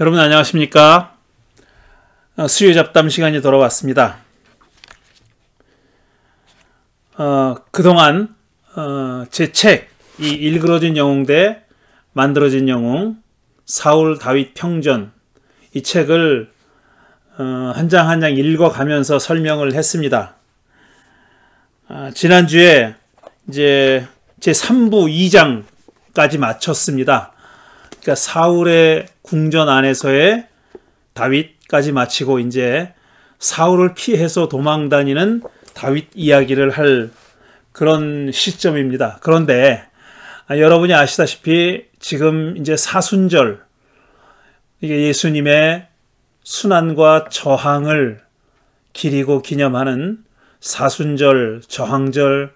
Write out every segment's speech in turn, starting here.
여러분 안녕하십니까? 수요 잡담 시간이 돌아왔습니다. 그동안 제 책, 이 일그러진 영웅 대 만들어진 영웅, 사울 다윗 평전, 이 책을 한 장 한 장 읽어가면서 설명을 했습니다. 지난주에 이제 제 3부 2장까지 마쳤습니다. 그러니까 사울의 궁전 안에서의 다윗까지 마치고 이제 사울을 피해서 도망다니는 다윗 이야기를 할 그런 시점입니다. 그런데 여러분이 아시다시피 지금 이제 사순절, 이게 예수님의 순환과 저항을 기리고 기념하는 사순절, 저항절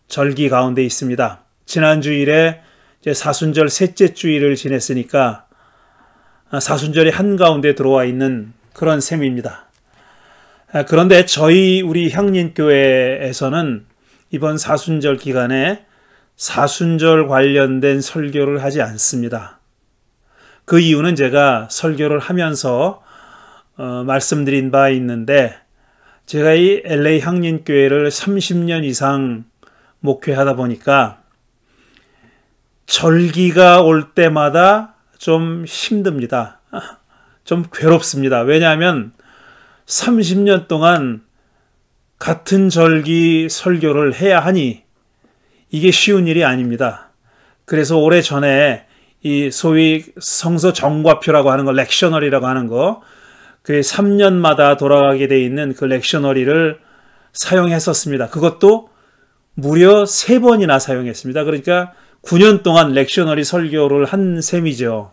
절기 가운데 있습니다. 지난 주일에 이제 사순절 셋째 주일을 지냈으니까 사순절이 한가운데 들어와 있는 그런 셈입니다. 그런데 우리 향린교회에서는 이번 사순절 기간에 사순절 관련된 설교를 하지 않습니다. 그 이유는 제가 설교를 하면서 말씀드린 바 있는데, 제가 이 LA 향린교회를 30년 이상 목회하다 보니까 절기가 올 때마다 좀 힘듭니다. 좀 괴롭습니다. 왜냐하면 30년 동안 같은 절기 설교를 해야 하니 이게 쉬운 일이 아닙니다. 그래서 오래전에 이 소위 성서 정과표라고 하는 거, 렉셔너리라고 하는 거, 그 3년마다 돌아가게 돼 있는 그 렉셔너리를 사용했었습니다. 그것도 무려 3번이나 사용했습니다. 그러니까 9년 동안 렉셔너리 설교를 한 셈이죠.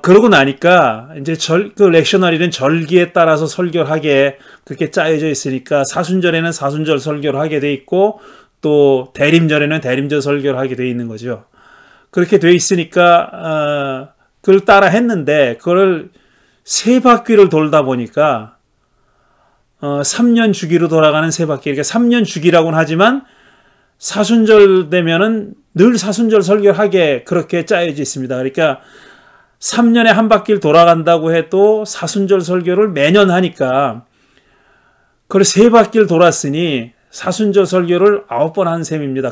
그러고 나니까 이제 그 렉셔너리는 절기에 따라서 설교를 하게 그렇게 짜여져 있으니까 사순절에는 사순절 설교를 하게 돼 있고, 또 대림절에는 대림절 설교를 하게 돼 있는 거죠. 그렇게 돼 있으니까 그걸 따라 했는데, 그걸 3바퀴를 돌다 보니까 3년 주기로 돌아가는 3바퀴, 그러니까 3년 주기라고는 하지만 사순절 되면은 늘 사순절 설교를 하게 그렇게 짜여져 있습니다. 그러니까 3년에 한 바퀴를 돌아간다고 해도 사순절 설교를 매년 하니까 그걸 3바퀴를 돌았으니 사순절 설교를 9번 한 셈입니다.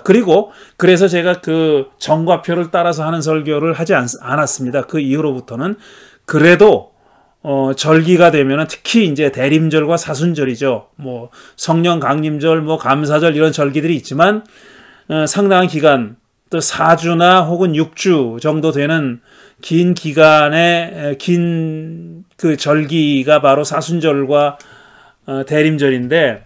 그래서 제가 그 정과표를 따라서 하는 설교를 하지 않았습니다. 그 이후로부터는. 그래도 절기가 되면은 특히 이제 대림절과 사순절이죠. 뭐 성령 강림절, 뭐 감사절 이런 절기들이 있지만 상당한 기간, 또 4주나 혹은 6주 정도 되는 긴 기간의 긴 그 절기가 바로 사순절과 대림절인데,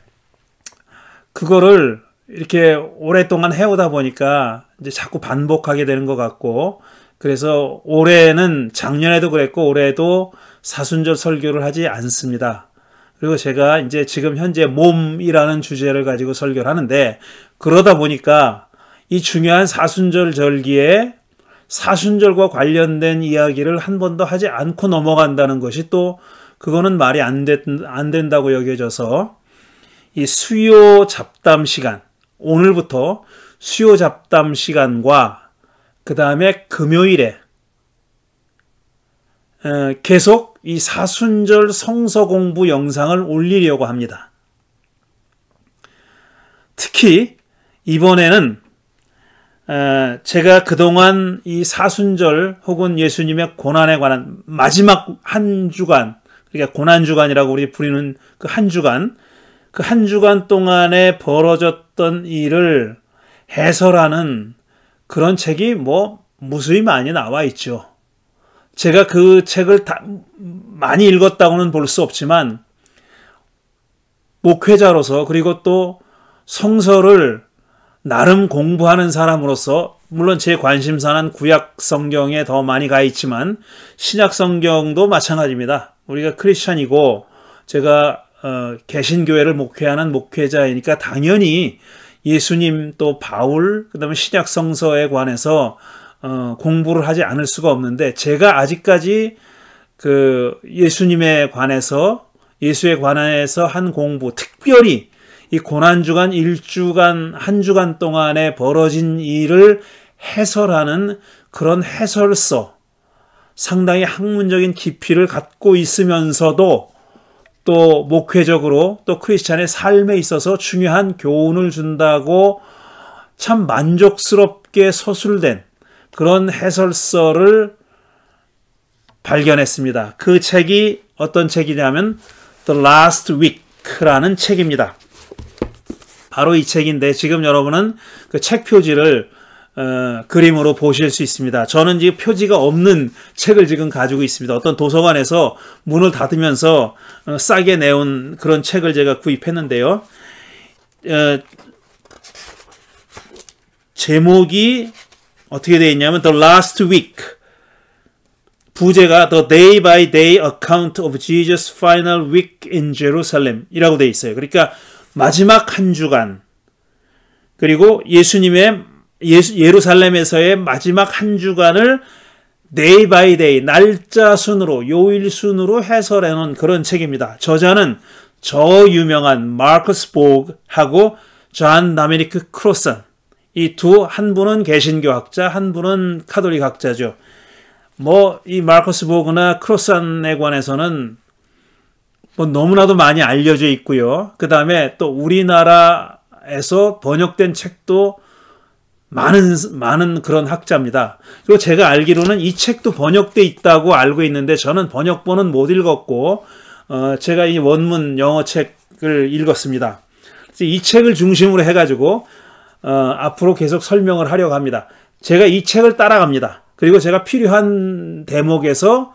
그거를 이렇게 오랫동안 해오다 보니까 이제 자꾸 반복하게 되는 것 같고, 그래서 올해는 작년에도 그랬고 올해도 사순절 설교를 하지 않습니다. 그리고 제가 이제 지금 현재 몸이라는 주제를 가지고 설교를 하는데, 그러다 보니까 이 중요한 사순절 절기에 사순절과 관련된 이야기를 한 번도 하지 않고 넘어간다는 것이 또 그거는 말이 안 된다고 여겨져서, 이 수요 잡담 시간, 오늘부터 수요 잡담 시간과 그 다음에 금요일에 계속 이 사순절 성서 공부 영상을 올리려고 합니다. 특히 이번에는 제가 그동안 이 사순절 혹은 예수님의 고난에 관한 마지막 한 주간, 그러니까 고난주간이라고 우리 부르는 그 한 주간, 그 한 주간 동안에 벌어졌던 일을 해설하는 그런 책이 뭐 무수히 많이 나와 있죠. 제가 그 책을 많이 읽었다고는 볼 수 없지만, 목회자로서 그리고 또 성서를 나름 공부하는 사람으로서, 물론 제 관심사는 구약 성경에 더 많이 가 있지만 신약 성경도 마찬가지입니다. 우리가 크리스천이고 제가 개신교회를 목회하는 목회자이니까 당연히 예수님 또 바울, 그 다음에 신약 성서에 관해서 공부를 하지 않을 수가 없는데, 제가 아직까지 그 예수님에 관해서, 예수에 관해서 한 공부, 특별히 이 고난주간 1주간, 한 주간 동안에 벌어진 일을 해설하는 그런 해설서, 상당히 학문적인 깊이를 갖고 있으면서도 또 목회적으로 또 크리스찬의 삶에 있어서 중요한 교훈을 준다고 참 만족스럽게 서술된 그런 해설서를 발견했습니다. 그 책이 어떤 책이냐면 The Last Week라는 책입니다. 바로 이 책인데 지금 여러분은 그 책 표지를 그림으로 보실 수 있습니다. 저는 지금 표지가 없는 책을 지금 가지고 있습니다. 어떤 도서관에서 문을 닫으면서 싸게 내온 그런 책을 제가 구입했는데요. 제목이 어떻게 되어 있냐면 The Last Week, 부제가 The Day by Day Account of Jesus' Final Week in Jerusalem 이라고 되어 있어요. 그러니까 마지막 한 주간, 그리고 예수님의 예루살렘에서의 마지막 한 주간을 Day by Day, 날짜 순으로, 요일 순으로 해설해 놓은 그런 책입니다. 저자는 저 유명한 마커스 보그하고 존 다미니크 크로선, 이 한 분은 개신교학자, 한 분은 카톨릭 학자죠. 이 마커스 보그나 크로선에 관해서는 너무나도 많이 알려져 있고요. 그 다음에 또 우리나라에서 번역된 책도 많은 그런 학자입니다. 그리고 제가 알기로는 이 책도 번역돼 있다고 알고 있는데 저는 번역본은 못 읽었고 제가 이 원문 영어 책을 읽었습니다. 그래서 이 책을 중심으로 해가지고 앞으로 계속 설명을 하려고 합니다. 제가 이 책을 따라갑니다. 그리고 제가 필요한 대목에서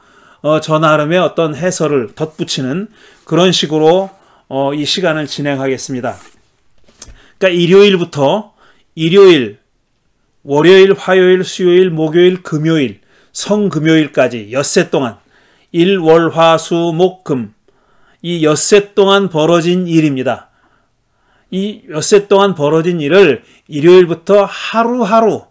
저 나름의 어떤 해설을 덧붙이는 그런 식으로 이 시간을 진행하겠습니다. 그러니까 일요일부터 일요일, 월요일, 화요일, 수요일, 목요일, 금요일, 성금요일까지 엿새 동안 일, 월, 화, 수, 목, 금, 이 엿새 동안 벌어진 일입니다. 이 엿새 동안 벌어진 일을 일요일부터 하루하루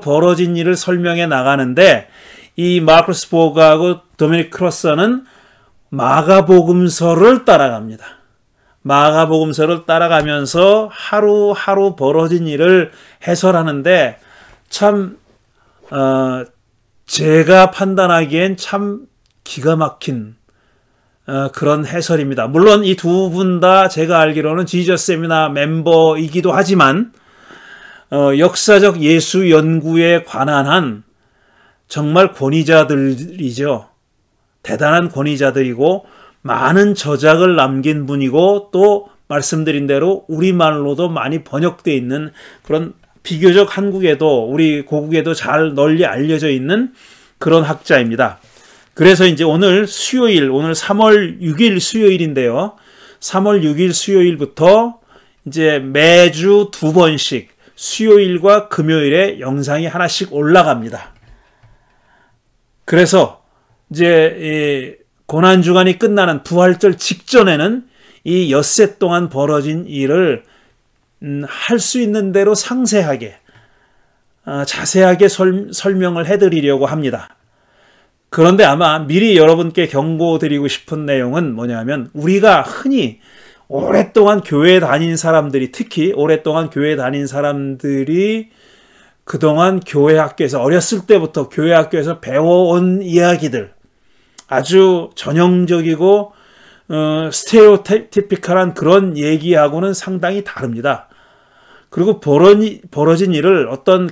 벌어진 일을 설명해 나가는데, 이 마커스 보그하고 도미닉 크로선은 마가복음서를 따라갑니다. 마가복음서를 따라가면서 하루하루 벌어진 일을 해설하는데 참 제가 판단하기엔 참 기가 막힌 그런 해설입니다. 물론 이 두 분 다 제가 알기로는 지저스 세미나 멤버이기도 하지만 역사적 예수 연구에 관한 한 정말 권위자들이죠. 대단한 권위자들이고 많은 저작을 남긴 분이고, 또 말씀드린 대로 우리말로도 많이 번역되어 있는 그런 비교적 한국에도 우리 고국에도 잘 널리 알려져 있는 그런 학자입니다. 그래서 이제 오늘 수요일, 오늘 3월 6일 수요일인데요. 3월 6일 수요일부터 이제 매주 2번씩 수요일과 금요일에 영상이 하나씩 올라갑니다. 그래서 이제 고난주간이 끝나는 부활절 직전에는 이 엿새 동안 벌어진 일을 할 수 있는 대로 상세하게 자세하게 설명을 해드리려고 합니다. 그런데 아마 미리 여러분께 경고드리고 싶은 내용은 뭐냐면, 우리가 흔히 오랫동안 교회 다닌 사람들이, 특히 오랫동안 교회 다닌 사람들이 그동안 교회 학교에서, 어렸을 때부터 교회 학교에서 배워온 이야기들, 아주 전형적이고 스테레오티피컬한 그런 얘기하고는 상당히 다릅니다. 그리고 벌어진 일을 어떤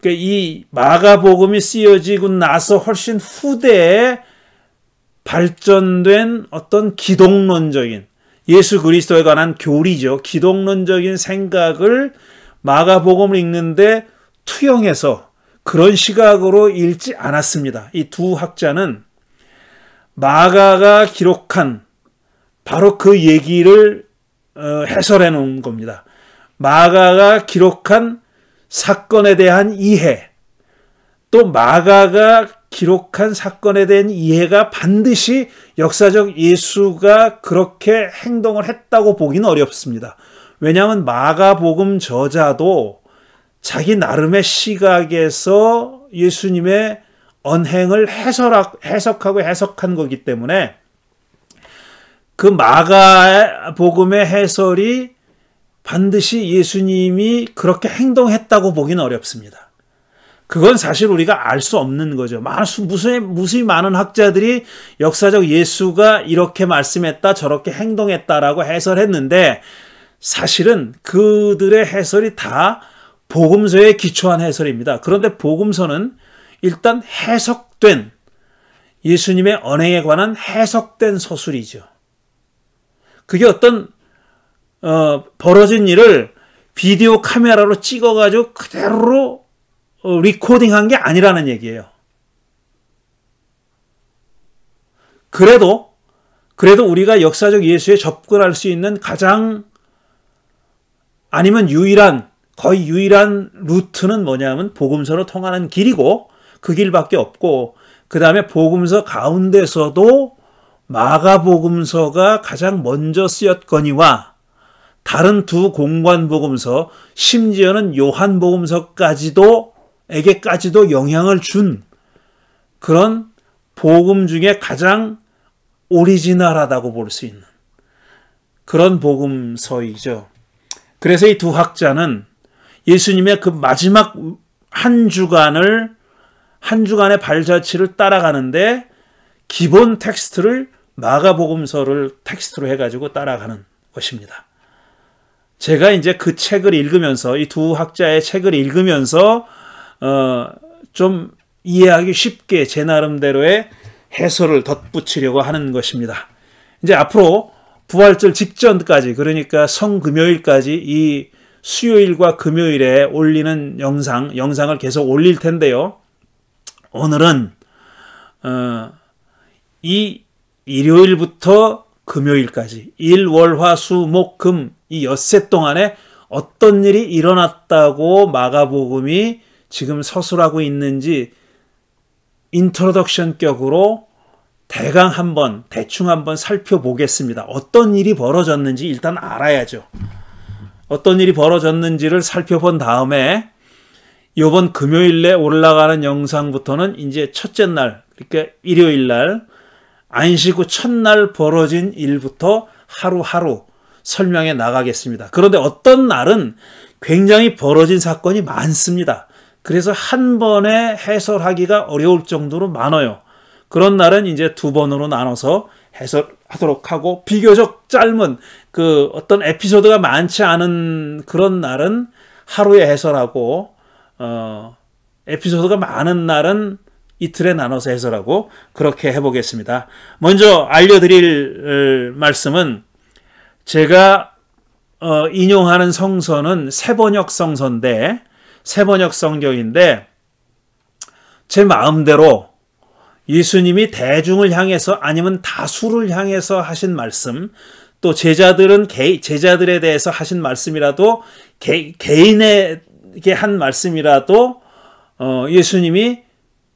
이 마가복음이 쓰여지고 나서 훨씬 후대에 발전된 어떤 기독론적인, 예수 그리스도에 관한 교리죠. 기독론적인 생각을 마가복음을 읽는데 투영해서 그런 시각으로 읽지 않았습니다. 이 두 학자는 마가가 기록한 바로 그 얘기를 해설해 놓은 겁니다. 마가가 기록한 사건에 대한 이해, 또 마가가 기록한 사건에 대한 이해가 반드시 역사적 예수가 그렇게 행동을 했다고 보기는 어렵습니다. 왜냐하면 마가복음 저자도 자기 나름의 시각에서 예수님의 언행을 해석하고 해석한 거기 때문에 그 마가복음의 해설이 반드시 예수님이 그렇게 행동했다고 보기는 어렵습니다. 그건 사실 우리가 알 수 없는 거죠. 무수히 많은 학자들이 역사적 예수가 이렇게 말씀했다, 저렇게 행동했다라고 해설했는데 사실은 그들의 해설이 다 복음서에 기초한 해설입니다. 그런데 복음서는 일단 해석된, 예수님의 언행에 관한 해석된 서술이죠. 그게 어떤 벌어진 일을 비디오 카메라로 찍어가지고 그대로 리코딩한 게 아니라는 얘기예요. 그래도 우리가 역사적 예수에 접근할 수 있는 가장 아니면 거의 유일한 루트는 뭐냐면 복음서로 통하는 길이고 그 길밖에 없고, 그 다음에 복음서 가운데서도 마가복음서가 가장 먼저 쓰였거니와 다른 두 공관복음서, 심지어는 요한복음서까지도 영향을 준 그런 복음 중에 가장 오리지널하다고 볼 수 있는 그런 복음서이죠. 그래서 이 두 학자는 예수님의 그 마지막 한 주간의 발자취를 따라가는데 기본 텍스트를 마가복음서를 텍스트로 해가지고 따라가는 것입니다. 제가 이제 그 책을 읽으면서, 이 두 학자의 책을 읽으면서 좀 이해하기 쉽게 제 나름대로의 해설을 덧붙이려고 하는 것입니다. 이제 앞으로 부활절 직전까지, 그러니까 성금요일까지 이 수요일과 금요일에 올리는 영상을 계속 올릴 텐데요. 오늘은 이 일요일부터 금요일까지 일, 월, 화, 수, 목, 금 이 엿새 동안에 어떤 일이 일어났다고 마가복음이 지금 서술하고 있는지 인트로덕션격으로 대충 한번 살펴보겠습니다. 어떤 일이 벌어졌는지 일단 알아야죠. 어떤 일이 벌어졌는지를 살펴본 다음에 이번 금요일에 올라가는 영상부터는 이제 첫째 날, 그러니까 일요일 날, 안식 후 첫날 벌어진 일부터 하루하루 설명해 나가겠습니다. 그런데 어떤 날은 굉장히 벌어진 사건이 많습니다. 그래서 한 번에 해설하기가 어려울 정도로 많아요. 그런 날은 이제 두 번으로 나눠서 해설하도록 하고, 비교적 짧은 그 어떤 에피소드가 많지 않은 그런 날은 하루에 해설하고, 에피소드가 많은 날은 이틀에 나눠서 해설하고, 그렇게 해보겠습니다. 먼저 알려드릴 말씀은, 제가 인용하는 성서는 세번역 성서인데, 세번역 성경인데, 제 마음대로 예수님이 대중을 향해서 아니면 다수를 향해서 하신 말씀, 또 제자들에 대해서 하신 말씀이라도, 개인에게 한 말씀이라도 예수님이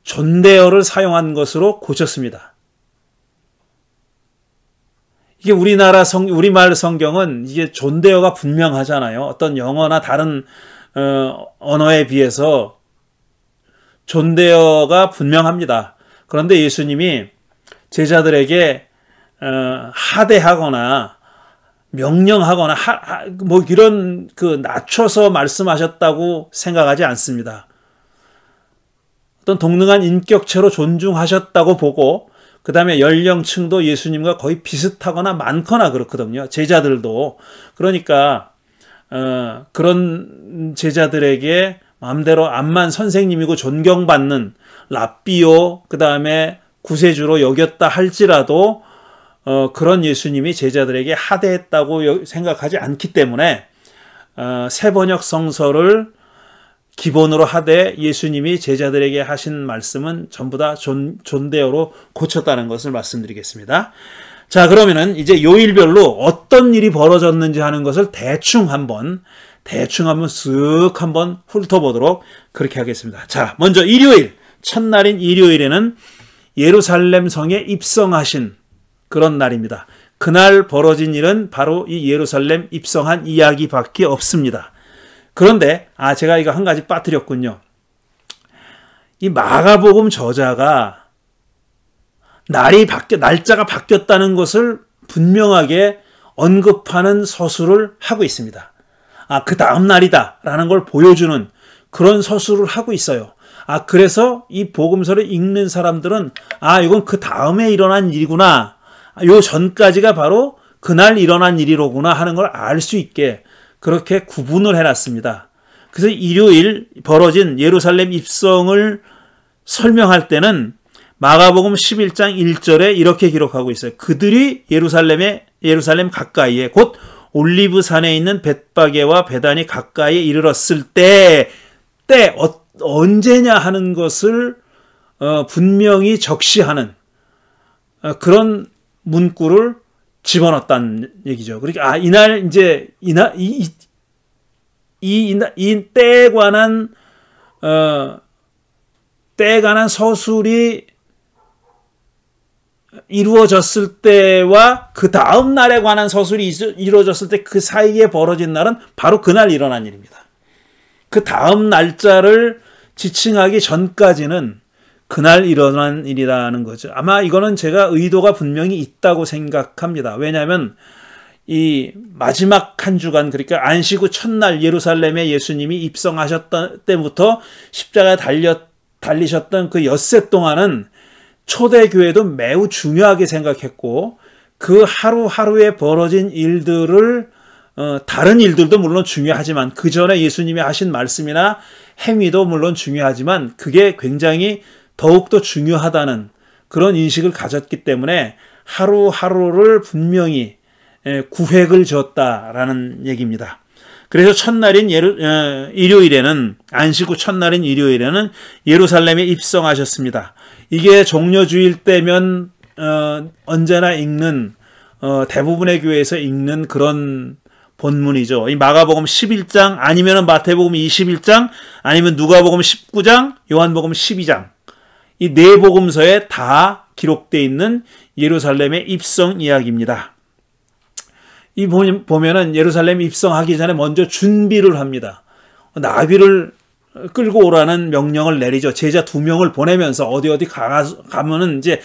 존대어를 사용한 것으로 고쳤습니다. 이게 우리말 성경은 이게 존대어가 분명하잖아요. 어떤 영어나 다른 언어에 비해서 존대어가 분명합니다. 그런데 예수님이 제자들에게 하대하거나 명령하거나 뭐 이런 낮춰서 말씀하셨다고 생각하지 않습니다. 어떤 동등한 인격체로 존중하셨다고 보고, 그 다음에 연령층도 예수님과 거의 비슷하거나 많거나 그렇거든요. 제자들도. 그러니까 그런 제자들에게 마음대로 암만 선생님이고 존경받는 랍비오, 그 다음에 구세주로 여겼다 할지라도 그런 예수님이 제자들에게 하대했다고 생각하지 않기 때문에 세번역 성서를 기본으로 하되 예수님이 제자들에게 하신 말씀은 전부 다 존대어로 고쳤다는 것을 말씀드리겠습니다. 자, 그러면은 이제 요일별로 어떤 일이 벌어졌는지 하는 것을 대충 한번 쓱 한번 훑어보도록 그렇게 하겠습니다. 자, 먼저 일요일, 첫날인 일요일에는 예루살렘 성에 입성하신 그런 날입니다. 그날 벌어진 일은 바로 이 예루살렘 입성한 이야기밖에 없습니다. 그런데 제가 이거 한 가지 빠뜨렸군요. 이 마가복음 저자가 날짜가 바뀌었다는 것을 분명하게 언급하는 서술을 하고 있습니다. 그 다음 날이다 라는 걸 보여주는 그런 서술을 하고 있어요. 그래서 이 복음서를 읽는 사람들은 이건 그 다음에 일어난 일이구나. 요 전까지가 바로 그날 일어난 일이로구나 하는 걸 알 수 있게 그렇게 구분을 해놨습니다. 그래서 일요일 벌어진 예루살렘 입성을 설명할 때는 마가복음 11장 1절에 이렇게 기록하고 있어요. 그들이 예루살렘 가까이에 곧 올리브산에 있는 벳바게와 베단이 가까이에 이르렀을 때 언제냐 하는 것을 분명히 적시하는 그런 문구를 집어넣었다는 얘기죠. 그러니까 이날 이제 이 때에 관한 서술이 이루어졌을 때와 그 다음 날에 관한 서술이 이루어졌을 때 그 사이에 벌어진 날은 바로 그날 일어난 일입니다. 그 다음 날짜를 지칭하기 전까지는 그날 일어난 일이라는 거죠. 아마 이거는 제가 의도가 분명히 있다고 생각합니다. 왜냐하면 이 마지막 한 주간, 그러니까 안식 후 첫날 예루살렘에 예수님이 입성하셨던 때부터 십자가에 달리셨던 그 엿새 동안은 초대교회도 매우 중요하게 생각했고, 그 하루하루에 벌어진 일들을 다른 일들도 물론 중요하지만 그 전에 예수님이 하신 말씀이나 행위도 물론 중요하지만 그게 굉장히 더욱더 중요하다는 그런 인식을 가졌기 때문에 하루하루를 분명히 구획을 졌다라는 얘기입니다. 그래서 첫날인 일요일에는, 안식 후 첫날인 일요일에는 예루살렘에 입성하셨습니다. 이게 종려주일 때면 언제나 읽는 대부분의 교회에서 읽는 그런 본문이죠. 이 마가복음 11장 아니면 마태복음 21장 아니면 누가복음 19장 요한복음 12장 이 네 복음서에 다 기록되어 있는 예루살렘의 입성 이야기입니다. 이 보면은 예루살렘 입성하기 전에 먼저 준비를 합니다. 나귀를 끌고 오라는 명령을 내리죠. 제자 2명을 보내면서 어디 가면은 이제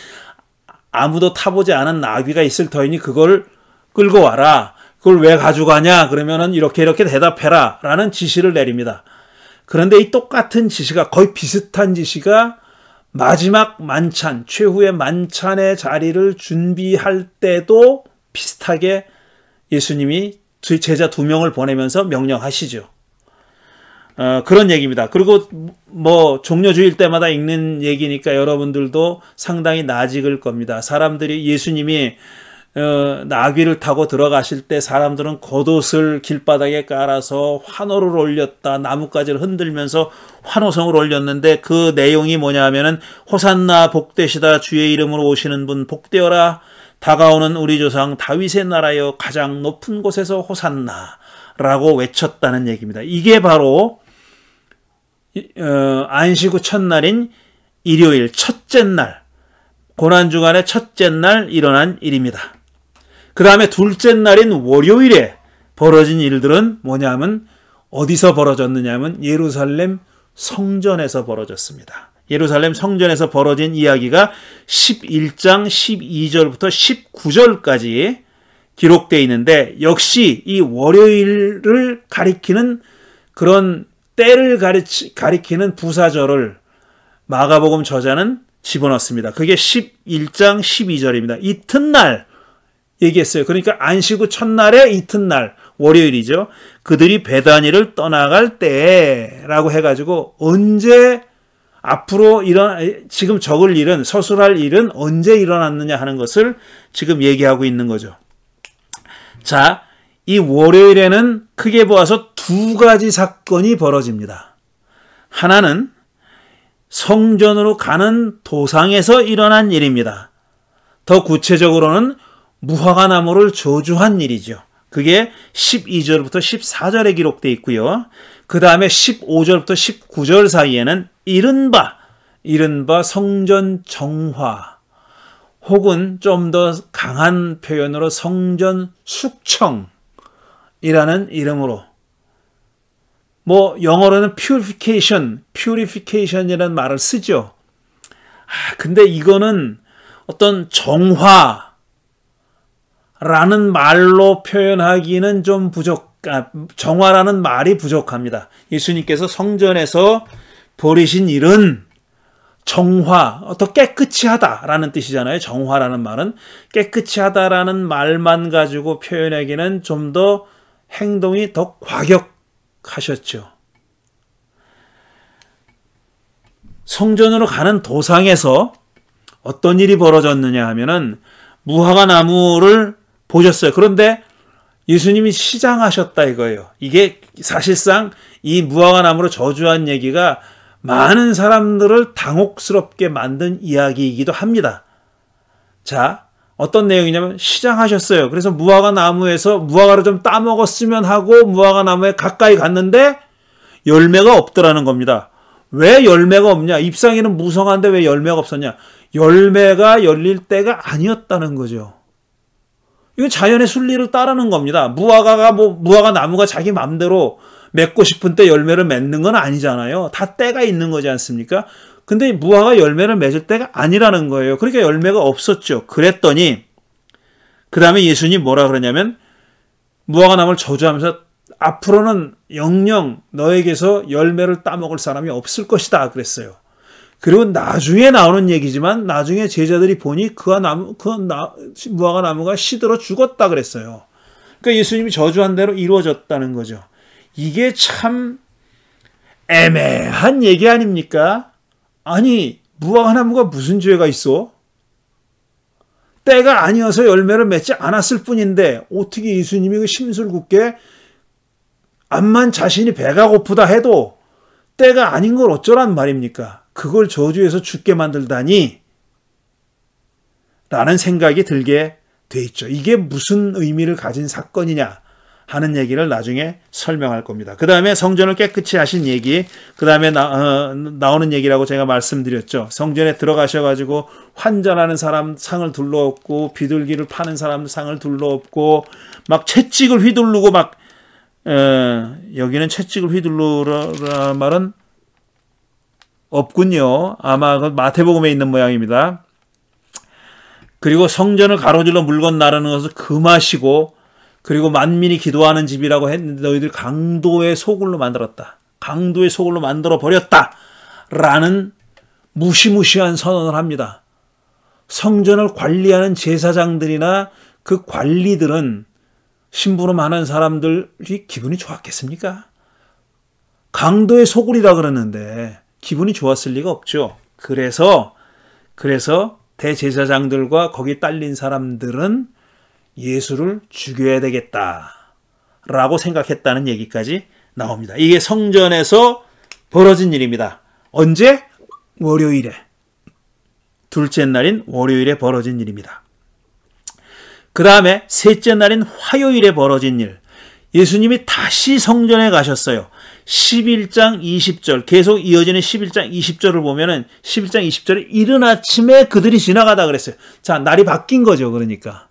아무도 타보지 않은 나귀가 있을 터이니 그걸 끌고 와라. 그걸 왜 가져가냐? 그러면은 이렇게 대답해라. 라는 지시를 내립니다. 그런데 이 똑같은 지시가, 거의 비슷한 지시가 마지막 만찬, 최후의 만찬의 자리를 준비할 때도 비슷하게 예수님이 제자 2명을 보내면서 명령하시죠. 그런 얘기입니다. 그리고 뭐 종려주일 때마다 읽는 얘기니까 여러분들도 상당히 낯익을 겁니다. 사람들이 예수님이 나귀를 타고 들어가실 때 사람들은 겉옷을 길바닥에 깔아서 환호를 올렸다. 나뭇가지를 흔들면서 환호성을 올렸는데 그 내용이 뭐냐 하면은 호산나 복되시다 주의 이름으로 오시는 분 복되어라. 다가오는 우리 조상 다윗의 나라여 가장 높은 곳에서 호산나 라고 외쳤다는 얘기입니다. 이게 바로 안식 후 첫날인 일요일 첫째 날, 고난주간의 첫째 날 일어난 일입니다. 그 다음에 둘째 날인 월요일에 벌어진 일들은 뭐냐 하면 어디서 벌어졌느냐 하면 예루살렘 성전에서 벌어졌습니다. 예루살렘 성전에서 벌어진 이야기가 11장 12절부터 19절까지 기록되어 있는데, 역시 이 월요일을 가리키는 그런 때를 가리키는 부사절을 마가복음 저자는 집어넣습니다. 그게 11장 12절입니다. 이튿날 얘기했어요. 그러니까 안식 후 첫날에 이튿날, 월요일이죠. 그들이 베다니를 떠나갈 때라고 해가지고 언제 앞으로 지금 적을 일은, 서술할 일은 언제 일어났느냐 하는 것을 지금 얘기하고 있는 거죠. 자, 이 월요일에는 크게 보아서 2가지 사건이 벌어집니다. 하나는 성전으로 가는 도상에서 일어난 일입니다. 더 구체적으로는 무화과 나무를 저주한 일이죠. 그게 12절부터 14절에 기록되어 있고요. 그 다음에 15절부터 19절 사이에는 이른바 성전 정화, 혹은 좀 더 강한 표현으로 성전 숙청이라는 이름으로, 뭐 영어로는 purification이라는 말을 쓰죠. 근데 이거는 어떤 정화라는 말로 표현하기는 좀 정화라는 말이 부족합니다. 예수님께서 성전에서 버리신 일은 정화, 더 깨끗이 하다라는 뜻이잖아요. 정화라는 말은 깨끗이 하다라는 말만 가지고 표현하기는 좀 더 행동이 더 과격하셨죠. 성전으로 가는 도상에서 어떤 일이 벌어졌느냐 하면은 무화과 나무를 보셨어요. 그런데 예수님이 시장하셨다 이거예요. 이게 사실상 이 무화과 나무로 저주한 얘기가 많은 사람들을 당혹스럽게 만든 이야기이기도 합니다. 자, 어떤 내용이냐면 시장하셨어요. 그래서 무화과 나무에서 무화과를 좀 따먹었으면 하고 무화과 나무에 가까이 갔는데 열매가 없더라는 겁니다. 왜 열매가 없냐? 잎사귀는 무성한데 왜 열매가 없었냐? 열매가 열릴 때가 아니었다는 거죠. 이건 자연의 순리를 따르는 겁니다. 무화과 나무가 자기 마음대로 맺고 싶은 때 열매를 맺는 건 아니잖아요. 다 때가 있는 거지 않습니까? 근데 무화과 열매를 맺을 때가 아니라는 거예요. 그러니까 열매가 없었죠. 그랬더니 그 다음에 예수님이 뭐라 그러냐면 무화과 나무를 저주하면서 앞으로는 영영 너에게서 열매를 따먹을 사람이 없을 것이다 그랬어요. 그리고 나중에 나오는 얘기지만 나중에 제자들이 보니 무화과 나무가 시들어 죽었다 그랬어요. 그러니까 예수님이 저주한 대로 이루어졌다는 거죠. 이게 참 애매한 얘기 아닙니까? 아니, 무화과 나무가 무슨 죄가 있어? 때가 아니어서 열매를 맺지 않았을 뿐인데 어떻게 예수님이 그 심술궂게 암만 자신이 배가 고프다 해도 때가 아닌 걸 어쩌란 말입니까? 그걸 저주해서 죽게 만들다니 라는 생각이 들게 돼 있죠. 이게 무슨 의미를 가진 사건이냐 하는 얘기를 나중에 설명할 겁니다. 그 다음에 성전을 깨끗이 하신 얘기, 그 다음에 나오는 얘기라고 제가 말씀드렸죠. 성전에 들어가셔가지고 환전하는 사람 상을 둘러엎고 비둘기를 파는 사람 상을 둘러엎고 막 채찍을 휘두르고 막 여기는 채찍을 휘두르라는 말은 없군요. 아마 그 마태복음에 있는 모양입니다. 그리고 성전을 가로질러 물건 나르는 것을 금하시고 그리고 만민이 기도하는 집이라고 했는데 너희들 강도의 소굴로 만들었다. 강도의 소굴로 만들어 버렸다. 라는 무시무시한 선언을 합니다. 성전을 관리하는 제사장들이나 그 관리들은 심부름 하는 사람들이 기분이 좋았겠습니까? 강도의 소굴이라 그러는데 기분이 좋았을 리가 없죠. 그래서 대제사장들과 거기 딸린 사람들은 예수를 죽여야 되겠다라고 생각했다는 얘기까지 나옵니다. 이게 성전에서 벌어진 일입니다. 언제? 월요일에. 둘째 날인 월요일에 벌어진 일입니다. 그 다음에 셋째 날인 화요일에 벌어진 일. 예수님이 다시 성전에 가셨어요. 11장 20절 계속 이어지는 11장 20절을 보면은 11장 20절에 이른 아침에 그들이 지나가다 그랬어요. 자, 날이 바뀐 거죠. 그러니까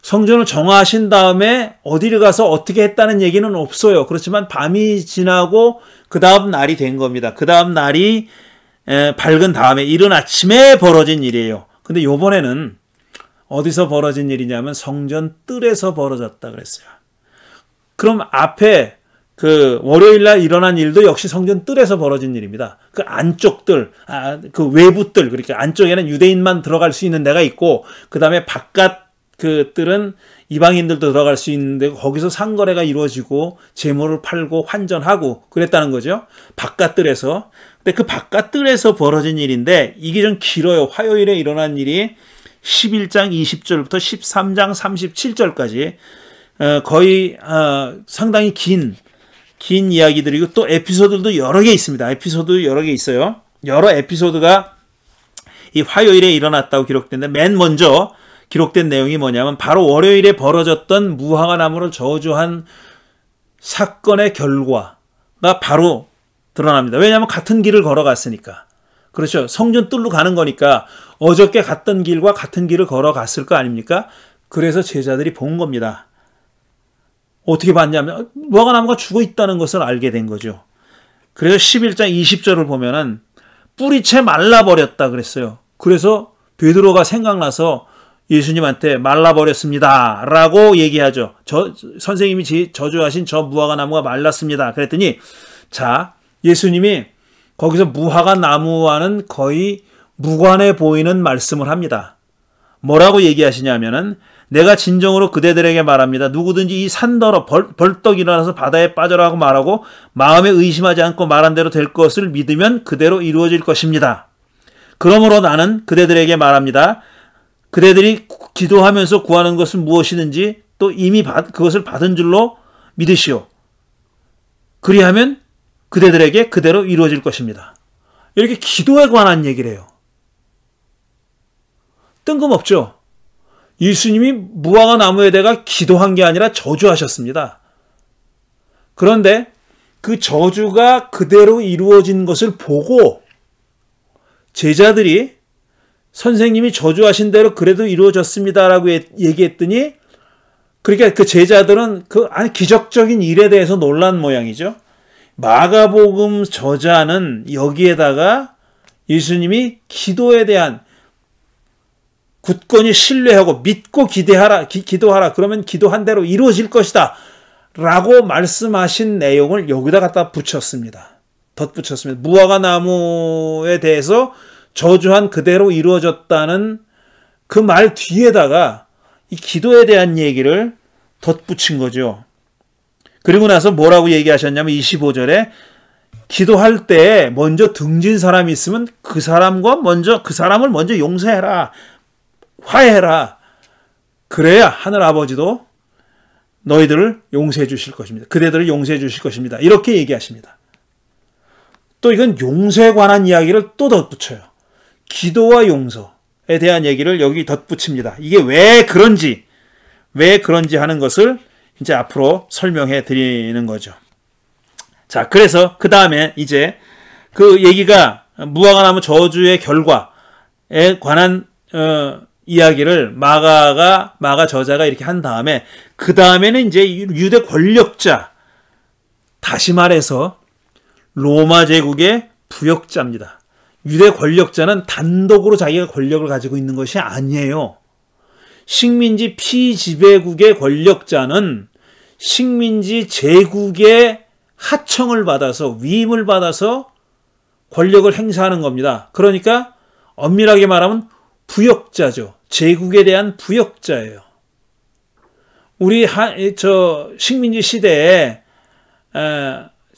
성전을 정화하신 다음에 어디를 가서 어떻게 했다는 얘기는 없어요. 그렇지만 밤이 지나고 그 다음 날이 된 겁니다. 그 다음 날이 밝은 다음에 이른 아침에 벌어진 일이에요. 근데 이번에는 어디서 벌어진 일이냐면 성전 뜰에서 벌어졌다 그랬어요. 그럼 앞에 그 월요일날 일어난 일도 역시 성전 뜰에서 벌어진 일입니다. 그 안쪽 뜰, 그 외부 뜰, 그러니까 안쪽에는 유대인만 들어갈 수 있는 데가 있고 그 다음에 바깥 그 뜰은 이방인들도 들어갈 수 있는데 거기서 상거래가 이루어지고 재물을 팔고 환전하고 그랬다는 거죠. 바깥 뜰에서. 근데 그 바깥 뜰에서 벌어진 일인데 이게 좀 길어요. 화요일에 일어난 일이 11장 20절부터 13장 37절까지 거의 상당히 긴 이야기들이고 또 에피소드도 여러 개 있습니다. 에피소드 여러 개 있어요. 여러 에피소드가 이 화요일에 일어났다고 기록됐는데 맨 먼저 기록된 내용이 뭐냐면 바로 월요일에 벌어졌던 무화과 나무를 저주한 사건의 결과가 바로 드러납니다. 왜냐하면 같은 길을 걸어갔으니까. 그렇죠. 성전 뜰로 가는 거니까 어저께 갔던 길과 같은 길을 걸어갔을 거 아닙니까? 그래서 제자들이 본 겁니다. 어떻게 봤냐면 무화과 나무가 죽어 있다는 것을 알게 된 거죠. 그래서 11장 20절을 보면은 뿌리채 말라버렸다 그랬어요. 그래서 베드로가 생각나서 예수님한테 말라버렸습니다 라고 얘기하죠. 선생님이 저주하신 저 무화과 나무가 말랐습니다. 그랬더니 자, 예수님이 거기서 무화과 나무와는 거의 무관해 보이는 말씀을 합니다. 뭐라고 얘기하시냐면은 내가 진정으로 그대들에게 말합니다. 누구든지 이 산더러 벌떡 일어나서 바다에 빠져라 하고 말하고 마음에 의심하지 않고 말한 대로 될 것을 믿으면 그대로 이루어질 것입니다. 그러므로 나는 그대들에게 말합니다. 그대들이 기도하면서 구하는 것은 무엇이든지 또 이미 그것을 받은 줄로 믿으시오. 그리하면 그대들에게 그대로 이루어질 것입니다. 이렇게 기도에 관한 얘기를 해요. 뜬금없죠? 예수님이 무화과 나무에다가 기도한 게 아니라 저주하셨습니다. 그런데 그 저주가 그대로 이루어진 것을 보고 제자들이 선생님이 저주하신 대로 그래도 이루어졌습니다라고 얘기했더니 그러니까 그 제자들은 그 기적적인 일에 대해서 놀란 모양이죠. 마가복음 저자는 여기에다가 예수님이 기도에 대한 굳건히 신뢰하고 믿고 기도하라. 그러면 기도한 대로 이루어질 것이다. 라고 말씀하신 내용을 여기다 갖다 붙였습니다. 덧붙였습니다. 무화과 나무에 대해서 저주한 그대로 이루어졌다는 그 말 뒤에다가 이 기도에 대한 얘기를 덧붙인 거죠. 그리고 나서 뭐라고 얘기하셨냐면 25절에 기도할 때 먼저 등진 사람이 있으면 그 사람을 먼저 용서해라. 화해해라. 그래야 하늘 아버지도 너희들을 용서해 주실 것입니다. 그대들을 용서해 주실 것입니다. 이렇게 얘기하십니다. 또 이건 용서에 관한 이야기를 또 덧붙여요. 기도와 용서에 대한 얘기를 여기 덧붙입니다. 이게 왜 그런지 하는 것을 이제 앞으로 설명해 드리는 거죠. 자, 그래서 그 다음에 이제 그 얘기가 무화과 나무 저주의 결과에 관한 이야기를 마가 저자가 이렇게 한 다음에 그 다음에는 이제 유대 권력자, 다시 말해서 로마 제국의 부역자입니다. 유대 권력자는 단독으로 자기가 권력을 가지고 있는 것이 아니에요. 식민지 피지배국의 권력자는 식민지 제국의 하청을 받아서 위임을 받아서 권력을 행사하는 겁니다. 그러니까 엄밀하게 말하면 부역자죠. 제국에 대한 부역자예요. 우리 식민지 시대에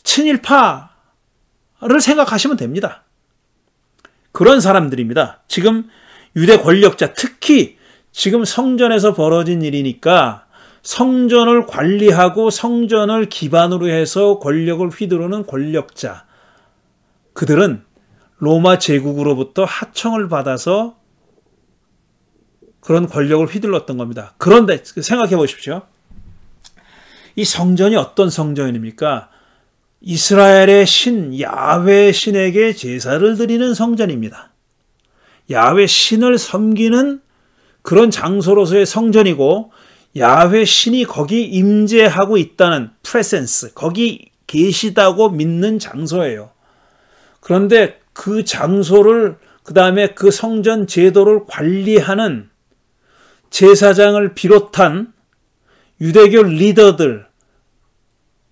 친일파를 생각하시면 됩니다. 그런 사람들입니다. 지금 유대 권력자, 특히 지금 성전에서 벌어진 일이니까 성전을 관리하고 성전을 기반으로 해서 권력을 휘두르는 권력자, 그들은 로마 제국으로부터 하청을 받아서 그런 권력을 휘둘렀던 겁니다. 그런데 생각해 보십시오. 이 성전이 어떤 성전입니까? 이스라엘의 신, 야훼 신에게 제사를 드리는 성전입니다. 야훼 신을 섬기는 그런 장소로서의 성전이고, 야훼 신이 거기 임재하고 있다는 프레센스, 거기 계시다고 믿는 장소예요. 그런데 그 장소를, 그 다음에 그 성전 제도를 관리하는 제사장을 비롯한 유대교 리더들,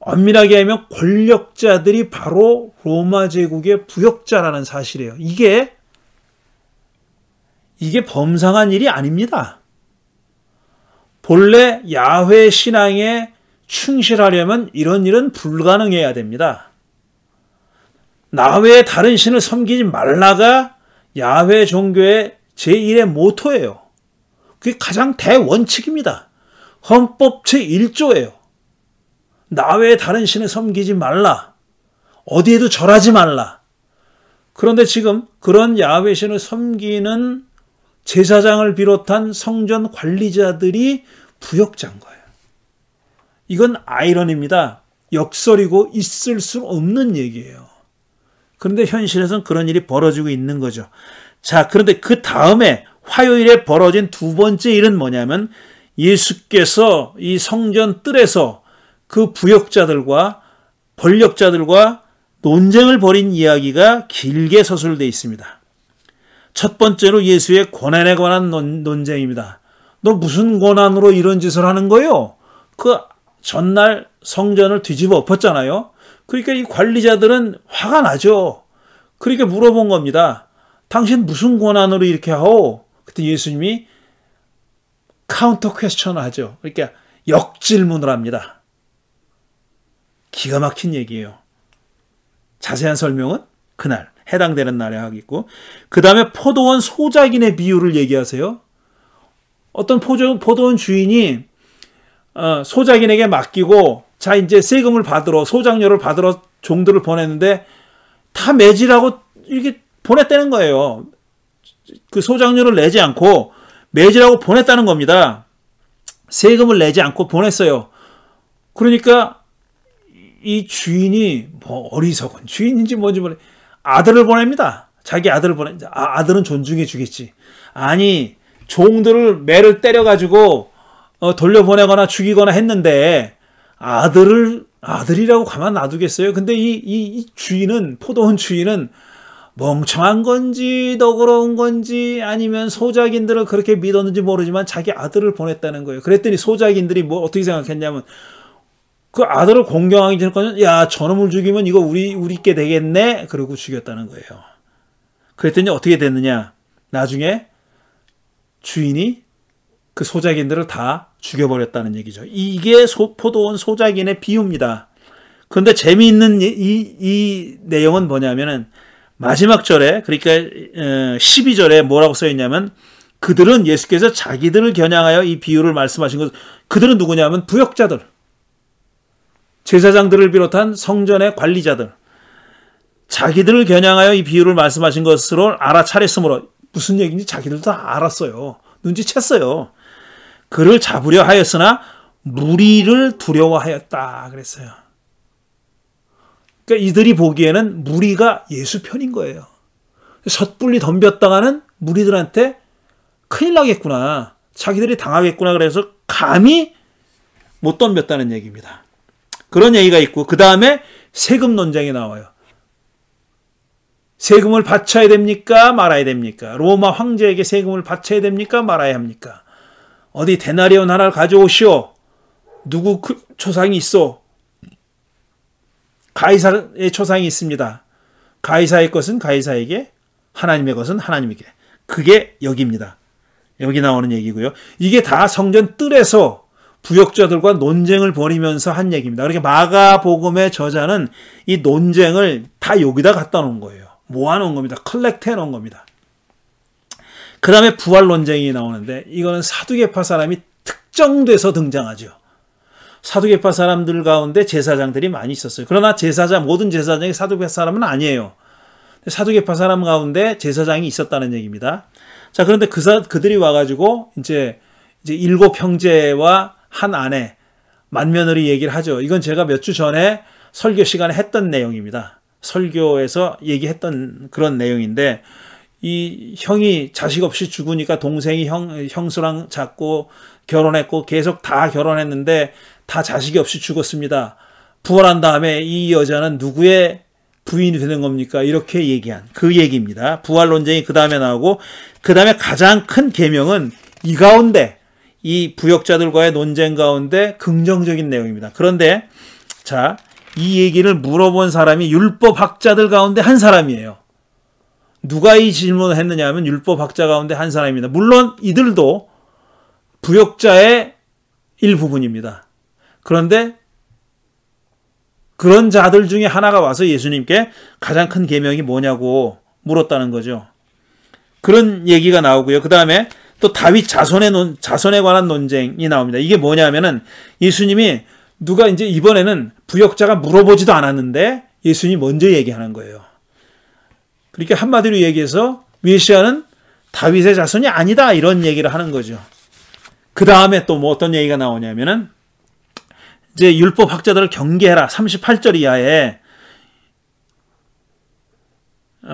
엄밀하게 하면 권력자들이 바로 로마 제국의 부역자라는 사실이에요. 이게 범상한 일이 아닙니다. 본래 야훼 신앙에 충실하려면 이런 일은 불가능해야 됩니다. 나 외에 다른 신을 섬기지 말라가 야훼 종교의 제1의 모토예요. 그게 가장 대원칙입니다. 헌법 제1조예요. 나 외에 다른 신을 섬기지 말라. 어디에도 절하지 말라. 그런데 지금 그런 야훼 신을 섬기는 제사장을 비롯한 성전 관리자들이 부역자인 거예요. 이건 아이러니입니다. 역설이고 있을 수 없는 얘기예요. 그런데 현실에서는 그런 일이 벌어지고 있는 거죠. 자, 그런데 그 다음에 화요일에 벌어진 두 번째 일은 뭐냐면 예수께서 이 성전 뜰에서 그 부역자들과 권력자들과 논쟁을 벌인 이야기가 길게 서술되어 있습니다. 첫 번째로 예수의 권한에 관한 논쟁입니다. 너 무슨 권한으로 이런 짓을 하는 거요? 그 전날 성전을 뒤집어 엎었잖아요. 그러니까 이 관리자들은 화가 나죠. 그렇게 물어본 겁니다. 당신 무슨 권한으로 이렇게 하오? 그때 예수님이 카운터 퀘스천을 하죠. 그러니까 역질문을 합니다. 기가 막힌 얘기예요. 자세한 설명은 그날 해당되는 날에 하겠고, 그 다음에 포도원 소작인의 비유를 얘기하세요. 어떤 포도원 주인이 소작인에게 맡기고, 자 이제 세금을 받으러, 소작료를 받으러 종들을 보냈는데 다 매질하고 이렇게 보냈다는 거예요. 그 소작료를 내지 않고 매질하고 보냈다는 겁니다. 세금을 내지 않고 보냈어요. 그러니까 이 주인이 뭐 어리석은 주인인지 뭔지 모르 아들을 보냅니다. 자기 아들을 보냅니다. 아들은 존중해 주겠지. 아니, 종들을 매를 때려가지고 돌려보내거나 죽이거나 했는데 아들이라고 가만 놔두겠어요? 근데 이 주인은, 포도원 주인은 멍청한 건지 너그러운 건지 아니면 소작인들을 그렇게 믿었는지 모르지만 자기 아들을 보냈다는 거예요. 그랬더니 소작인들이 뭐 어떻게 생각했냐면, 그 아들을 공경하기 전까지는 야, 저놈을 죽이면 이거 우리께 되겠네? 그러고 죽였다는 거예요. 그랬더니 어떻게 됐느냐? 나중에 주인이 그 소작인들을 다 죽여버렸다는 얘기죠. 이게 포도원 소작인의 비유입니다. 그런데 재미있는 이 내용은 뭐냐면은 마지막 절에, 그러니까 12절에 뭐라고 써있냐면, 그들은, 예수께서 자기들을 겨냥하여 이 비유를 말씀하신 것, 그들은 누구냐면 부역자들, 제사장들을 비롯한 성전의 관리자들, 자기들을 겨냥하여 이 비유를 말씀하신 것으로 알아차렸으므로, 무슨 얘기인지 자기들도 다 알았어요. 눈치챘어요. 그를 잡으려 하였으나 무리를 두려워하였다 그랬어요. 그러니까 이들이 보기에는 무리가 예수 편인 거예요. 섣불리 덤볐다가는 무리들한테 큰일 나겠구나, 자기들이 당하겠구나, 그래서 감히 못 덤볐다는 얘기입니다. 그런 얘기가 있고, 그 다음에 세금 논쟁이 나와요. 세금을 바쳐야 됩니까? 말아야 됩니까? 로마 황제에게 세금을 바쳐야 됩니까? 말아야 합니까? 어디 데나리온 하나를 가져오시오. 누구 초상이 있어? 가이사의 초상이 있습니다. 가이사의 것은 가이사에게, 하나님의 것은 하나님에게. 그게 여기입니다. 여기 나오는 얘기고요. 이게 다 성전 뜰에서 부역자들과 논쟁을 벌이면서 한 얘기입니다. 그렇게 마가복음의 저자는 이 논쟁을 다 여기다 갖다 놓은 거예요. 모아놓은 겁니다. 컬렉트 해놓은 겁니다. 그 다음에 부활 논쟁이 나오는데, 이거는 사두개파 사람이 특정돼서 등장하죠. 사두개파 사람들 가운데 제사장들이 많이 있었어요. 그러나 모든 제사장이 사두개파 사람은 아니에요. 사두개파 사람 가운데 제사장이 있었다는 얘기입니다. 자, 그런데 그들이 와가지고 이제 7 형제와 한 아내, 맏며느리 얘기를 하죠. 이건 제가 몇 주 전에 설교 시간에 했던 내용입니다. 설교에서 얘기했던 그런 내용인데, 이 형이 자식 없이 죽으니까 동생이 형수랑 자꾸 결혼했고, 계속 다 결혼했는데 다 자식이 없이 죽었습니다. 부활한 다음에 이 여자는 누구의 부인이 되는 겁니까? 이렇게 얘기한 그 얘기입니다. 부활 논쟁이 그 다음에 나오고, 그 다음에 가장 큰 계명은 이 가운데, 이 부역자들과의 논쟁 가운데 긍정적인 내용입니다. 그런데 자, 이 얘기를 물어본 사람이 율법학자들 가운데 한 사람이에요. 누가 이 질문을 했느냐 하면 율법학자 가운데 한 사람입니다. 물론 이들도 부역자의 일부분입니다. 그런데 그런 자들 중에 하나가 와서 예수님께 가장 큰 계명이 뭐냐고 물었다는 거죠. 그런 얘기가 나오고요. 그 다음에 또 다윗 자손에 관한 논쟁이 나옵니다. 이게 뭐냐면은 예수님이 누가 이제 이번에는 부역자가 물어보지도 않았는데 예수님이 먼저 얘기하는 거예요. 그러니까 한마디로 얘기해서 메시아는 다윗의 자손이 아니다, 이런 얘기를 하는 거죠. 그 다음에 또 뭐 어떤 얘기가 나오냐면은 이제 율법학자들을 경계해라. 38절 이하에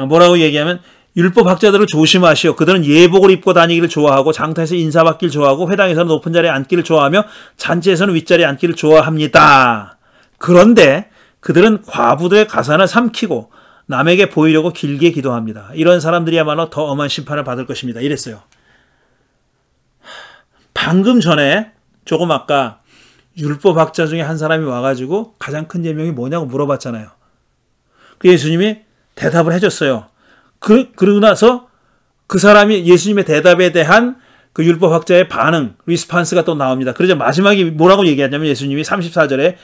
뭐라고 얘기하면, 율법학자들을 조심하시오. 그들은 예복을 입고 다니기를 좋아하고 장터에서 인사받기를 좋아하고 회당에서는 높은 자리에 앉기를 좋아하며 잔치에서는 윗자리에 앉기를 좋아합니다. 그런데 그들은 과부들의 가산을 삼키고 남에게 보이려고 길게 기도합니다. 이런 사람들이야말로 더 엄한 심판을 받을 것입니다. 이랬어요. 방금 전에 조금 아까 율법학자 중에 한 사람이 와가지고 가장 큰 계명이 뭐냐고 물어봤잖아요. 그 예수님이 대답을 해줬어요. 그러고 나서 그 사람이 예수님의 대답에 대한 그 율법학자의 반응, 리스판스가 또 나옵니다. 그러자 마지막에 뭐라고 얘기하냐면 예수님이 34절에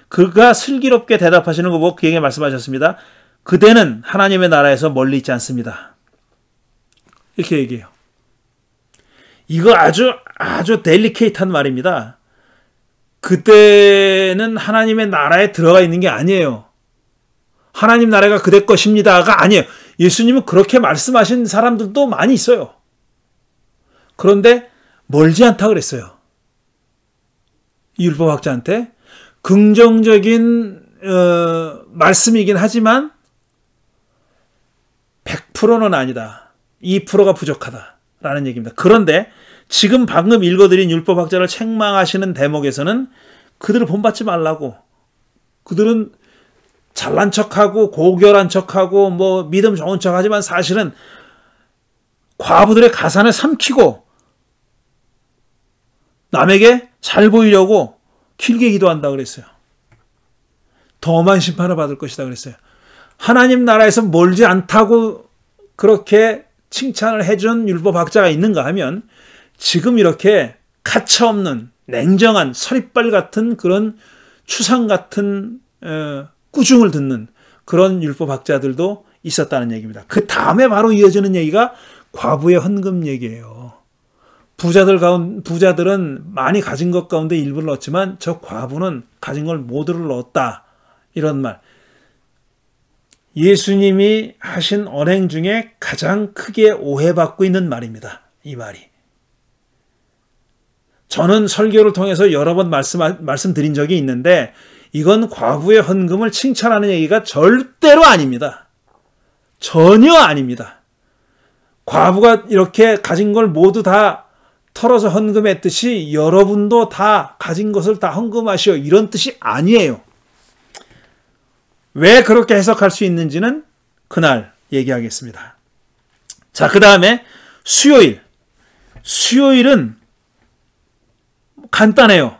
그가 슬기롭게 대답하시는 거 보고 그에게 말씀하셨습니다. 그대는 하나님의 나라에서 멀리 있지 않습니다. 이렇게 얘기해요. 이거 아주 델리케이트한 말입니다. 그때는 하나님의 나라에 들어가 있는 게 아니에요. 하나님 나라가 그대 것입니다가 아니에요. 예수님은 그렇게 말씀하신 사람들도 많이 있어요. 그런데 멀지 않다 그랬어요. 이 율법학자한테 긍정적인 말씀이긴 하지만 100%는 아니다. 2%가 부족하다라는 얘기입니다. 그런데 지금 방금 읽어드린 율법학자를 책망하시는 대목에서는 그들을 본받지 말라고, 그들은 잘난 척하고 고결한 척하고 뭐 믿음 좋은 척하지만 사실은 과부들의 가산을 삼키고 남에게 잘 보이려고 길게 기도한다 그랬어요. 더한 심판을 받을 것이다 그랬어요. 하나님 나라에서 멀지 않다고 그렇게 칭찬을 해준 율법학자가 있는가 하면 지금 이렇게 가차없는 냉정한 서리빨 같은 그런 추상 같은 꾸중을 듣는 그런 율법학자들도 있었다는 얘기입니다. 그 다음에 바로 이어지는 얘기가 과부의 헌금 얘기예요. 부자들은 많이 가진 것 가운데 일부를 넣었지만 저 과부는 가진 걸 모두를 넣었다. 이런 말. 예수님이 하신 언행 중에 가장 크게 오해받고 있는 말입니다. 이 말이. 저는 설교를 통해서 여러 번 말씀드린 적이 있는데 이건 과부의 헌금을 칭찬하는 얘기가 절대로 아닙니다. 전혀 아닙니다. 과부가 이렇게 가진 걸 모두 다 털어서 헌금했듯이 여러분도 다 가진 것을 다 헌금하시오. 이런 뜻이 아니에요. 왜 그렇게 해석할 수 있는지는 그날 얘기하겠습니다. 자, 그 다음에 수요일. 수요일은 간단해요.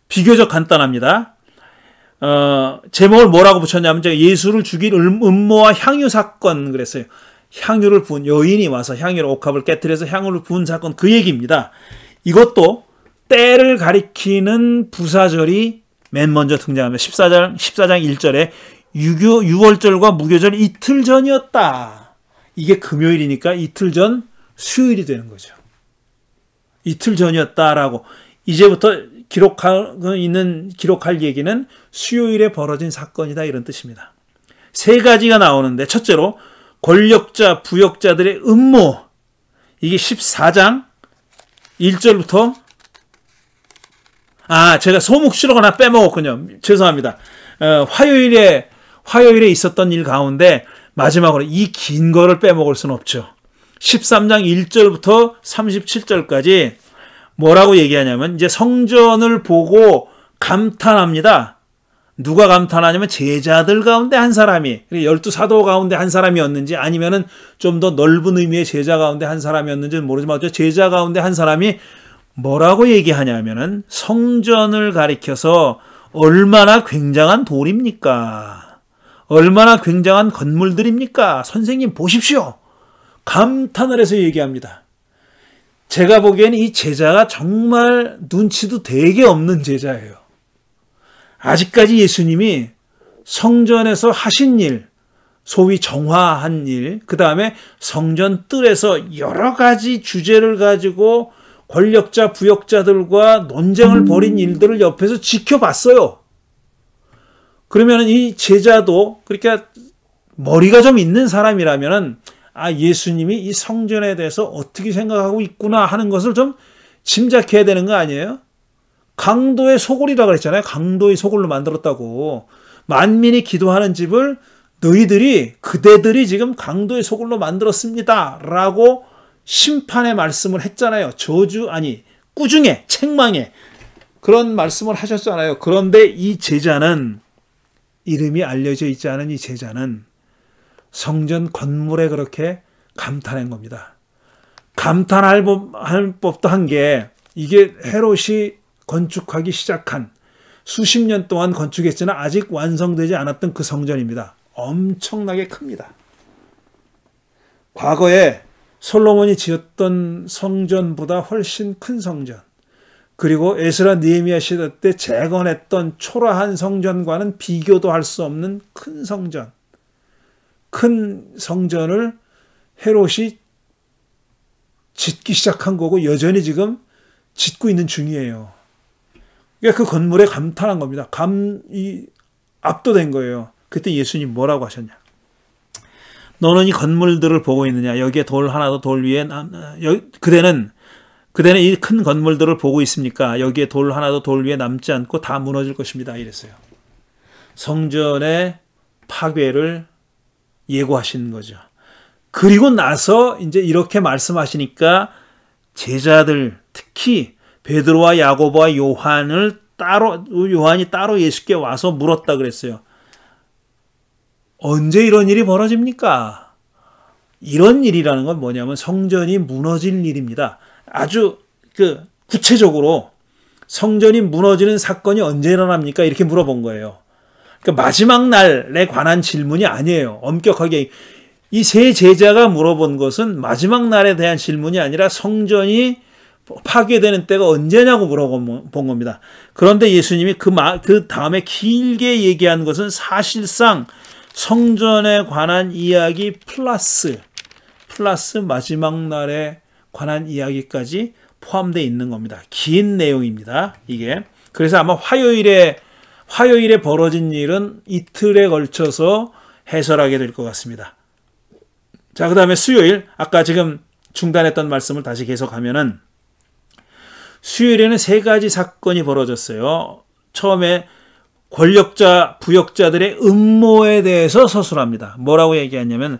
비교적 간단합니다. 제목을 뭐라고 붙였냐면 제가 예수를 죽일 음모와 향유 사건 그랬어요. 향유를 부은 여인이 와서 향유를 옥합을 깨뜨려서 향유를 부은 사건 그 얘기입니다. 이것도 때를 가리키는 부사절이 맨 먼저 등장합니다. 14장 1절에 유월절과 무교절 이틀 전이었다. 이게 금요일이니까 이틀 전 수요일이 되는 거죠. 이틀 전이었다라고 이제부터 기록할 얘기는 수요일에 벌어진 사건이다 이런 뜻입니다. 세 가지가 나오는데 첫째로 권력자, 부역자들의 음모. 이게 14장 1절부터 제가 소묵시로 하나 빼먹었군요. 죄송합니다. 화요일에 있었던 일 가운데 마지막으로 이 긴 거를 빼먹을 수는 없죠. 13장 1절부터 37절까지 뭐라고 얘기하냐면 이제 성전을 보고 감탄합니다. 누가 감탄하냐면 제자들 가운데 한 사람이, 12사도 가운데 한 사람이었는지 아니면은 좀 더 넓은 의미의 제자 가운데 한 사람이었는지는 모르지만 제자 가운데 한 사람이 뭐라고 얘기하냐면은 성전을 가리켜서 얼마나 굉장한 돌입니까? 얼마나 굉장한 건물들입니까? 선생님 보십시오. 감탄을 해서 얘기합니다. 제가 보기에는 이 제자가 정말 눈치도 되게 없는 제자예요. 아직까지 예수님이 성전에서 하신 일, 소위 정화한 일, 그 다음에 성전 뜰에서 여러 가지 주제를 가지고 권력자, 부역자들과 논쟁을 벌인 일들을 옆에서 지켜봤어요. 그러면 이 제자도 그러니까 머리가 좀 있는 사람이라면 예수님이 이 성전에 대해서 어떻게 생각하고 있구나 하는 것을 좀 짐작해야 되는 거 아니에요? 강도의 소굴이라고 그랬잖아요. 강도의 소굴로 만들었다고. 만민이 기도하는 집을 그대들이 지금 강도의 소굴로 만들었습니다. 라고 심판의 말씀을 했잖아요. 꾸중에, 책망에 그런 말씀을 하셨잖아요. 그런데 이 제자는, 이름이 알려져 있지 않은 이 제자는 성전 건물에 그렇게 감탄한 겁니다. 감탄할 법도 한 게 이게 헤롯이 건축하기 시작한 수십 년 동안 건축했지만 아직 완성되지 않았던 그 성전입니다. 엄청나게 큽니다. 과거에 솔로몬이 지었던 성전보다 훨씬 큰 성전, 그리고 에스라 느헤미야 시대 때 재건했던 초라한 성전과는 비교도 할 수 없는 큰 성전, 큰 성전을 헤롯이 짓기 시작한 거고 여전히 지금 짓고 있는 중이에요. 그러니까 그 건물에 감탄한 겁니다. 압도된 거예요. 그때 예수님 뭐라고 하셨냐? 너는 이 건물들을 보고 있느냐? 여기에 돌 하나도 돌 위에 그대는 이 큰 건물들을 보고 있습니까? 여기에 돌 하나도 돌 위에 남지 않고 다 무너질 것입니다. 이랬어요. 성전의 파괴를 예고하시는 거죠. 그리고 나서 이제 이렇게 말씀하시니까 제자들, 특히 베드로와 야고보와 요한이 따로 예수께 와서 물었다 그랬어요. 언제 이런 일이 벌어집니까? 이런 일이라는 건 뭐냐면 성전이 무너질 일입니다. 아주 구체적으로 성전이 무너지는 사건이 언제 일어납니까? 이렇게 물어본 거예요. 그러니까 마지막 날에 관한 질문이 아니에요. 엄격하게 이 세 제자가 물어본 것은 마지막 날에 대한 질문이 아니라 성전이 파괴되는 때가 언제냐고 물어본 겁니다. 그런데 예수님이 그 다음에 길게 얘기한 것은 사실상 성전에 관한 이야기 플러스 마지막 날에 관한 이야기까지 포함되어 있는 겁니다. 긴 내용입니다. 이게. 그래서 아마 화요일에 벌어진 일은 이틀에 걸쳐서 해설하게 될 것 같습니다. 자, 그 다음에 수요일, 아까 지금 중단했던 말씀을 다시 계속하면은 수요일에는 세 가지 사건이 벌어졌어요. 처음에 권력자, 부역자들의 음모에 대해서 서술합니다. 뭐라고 얘기했냐면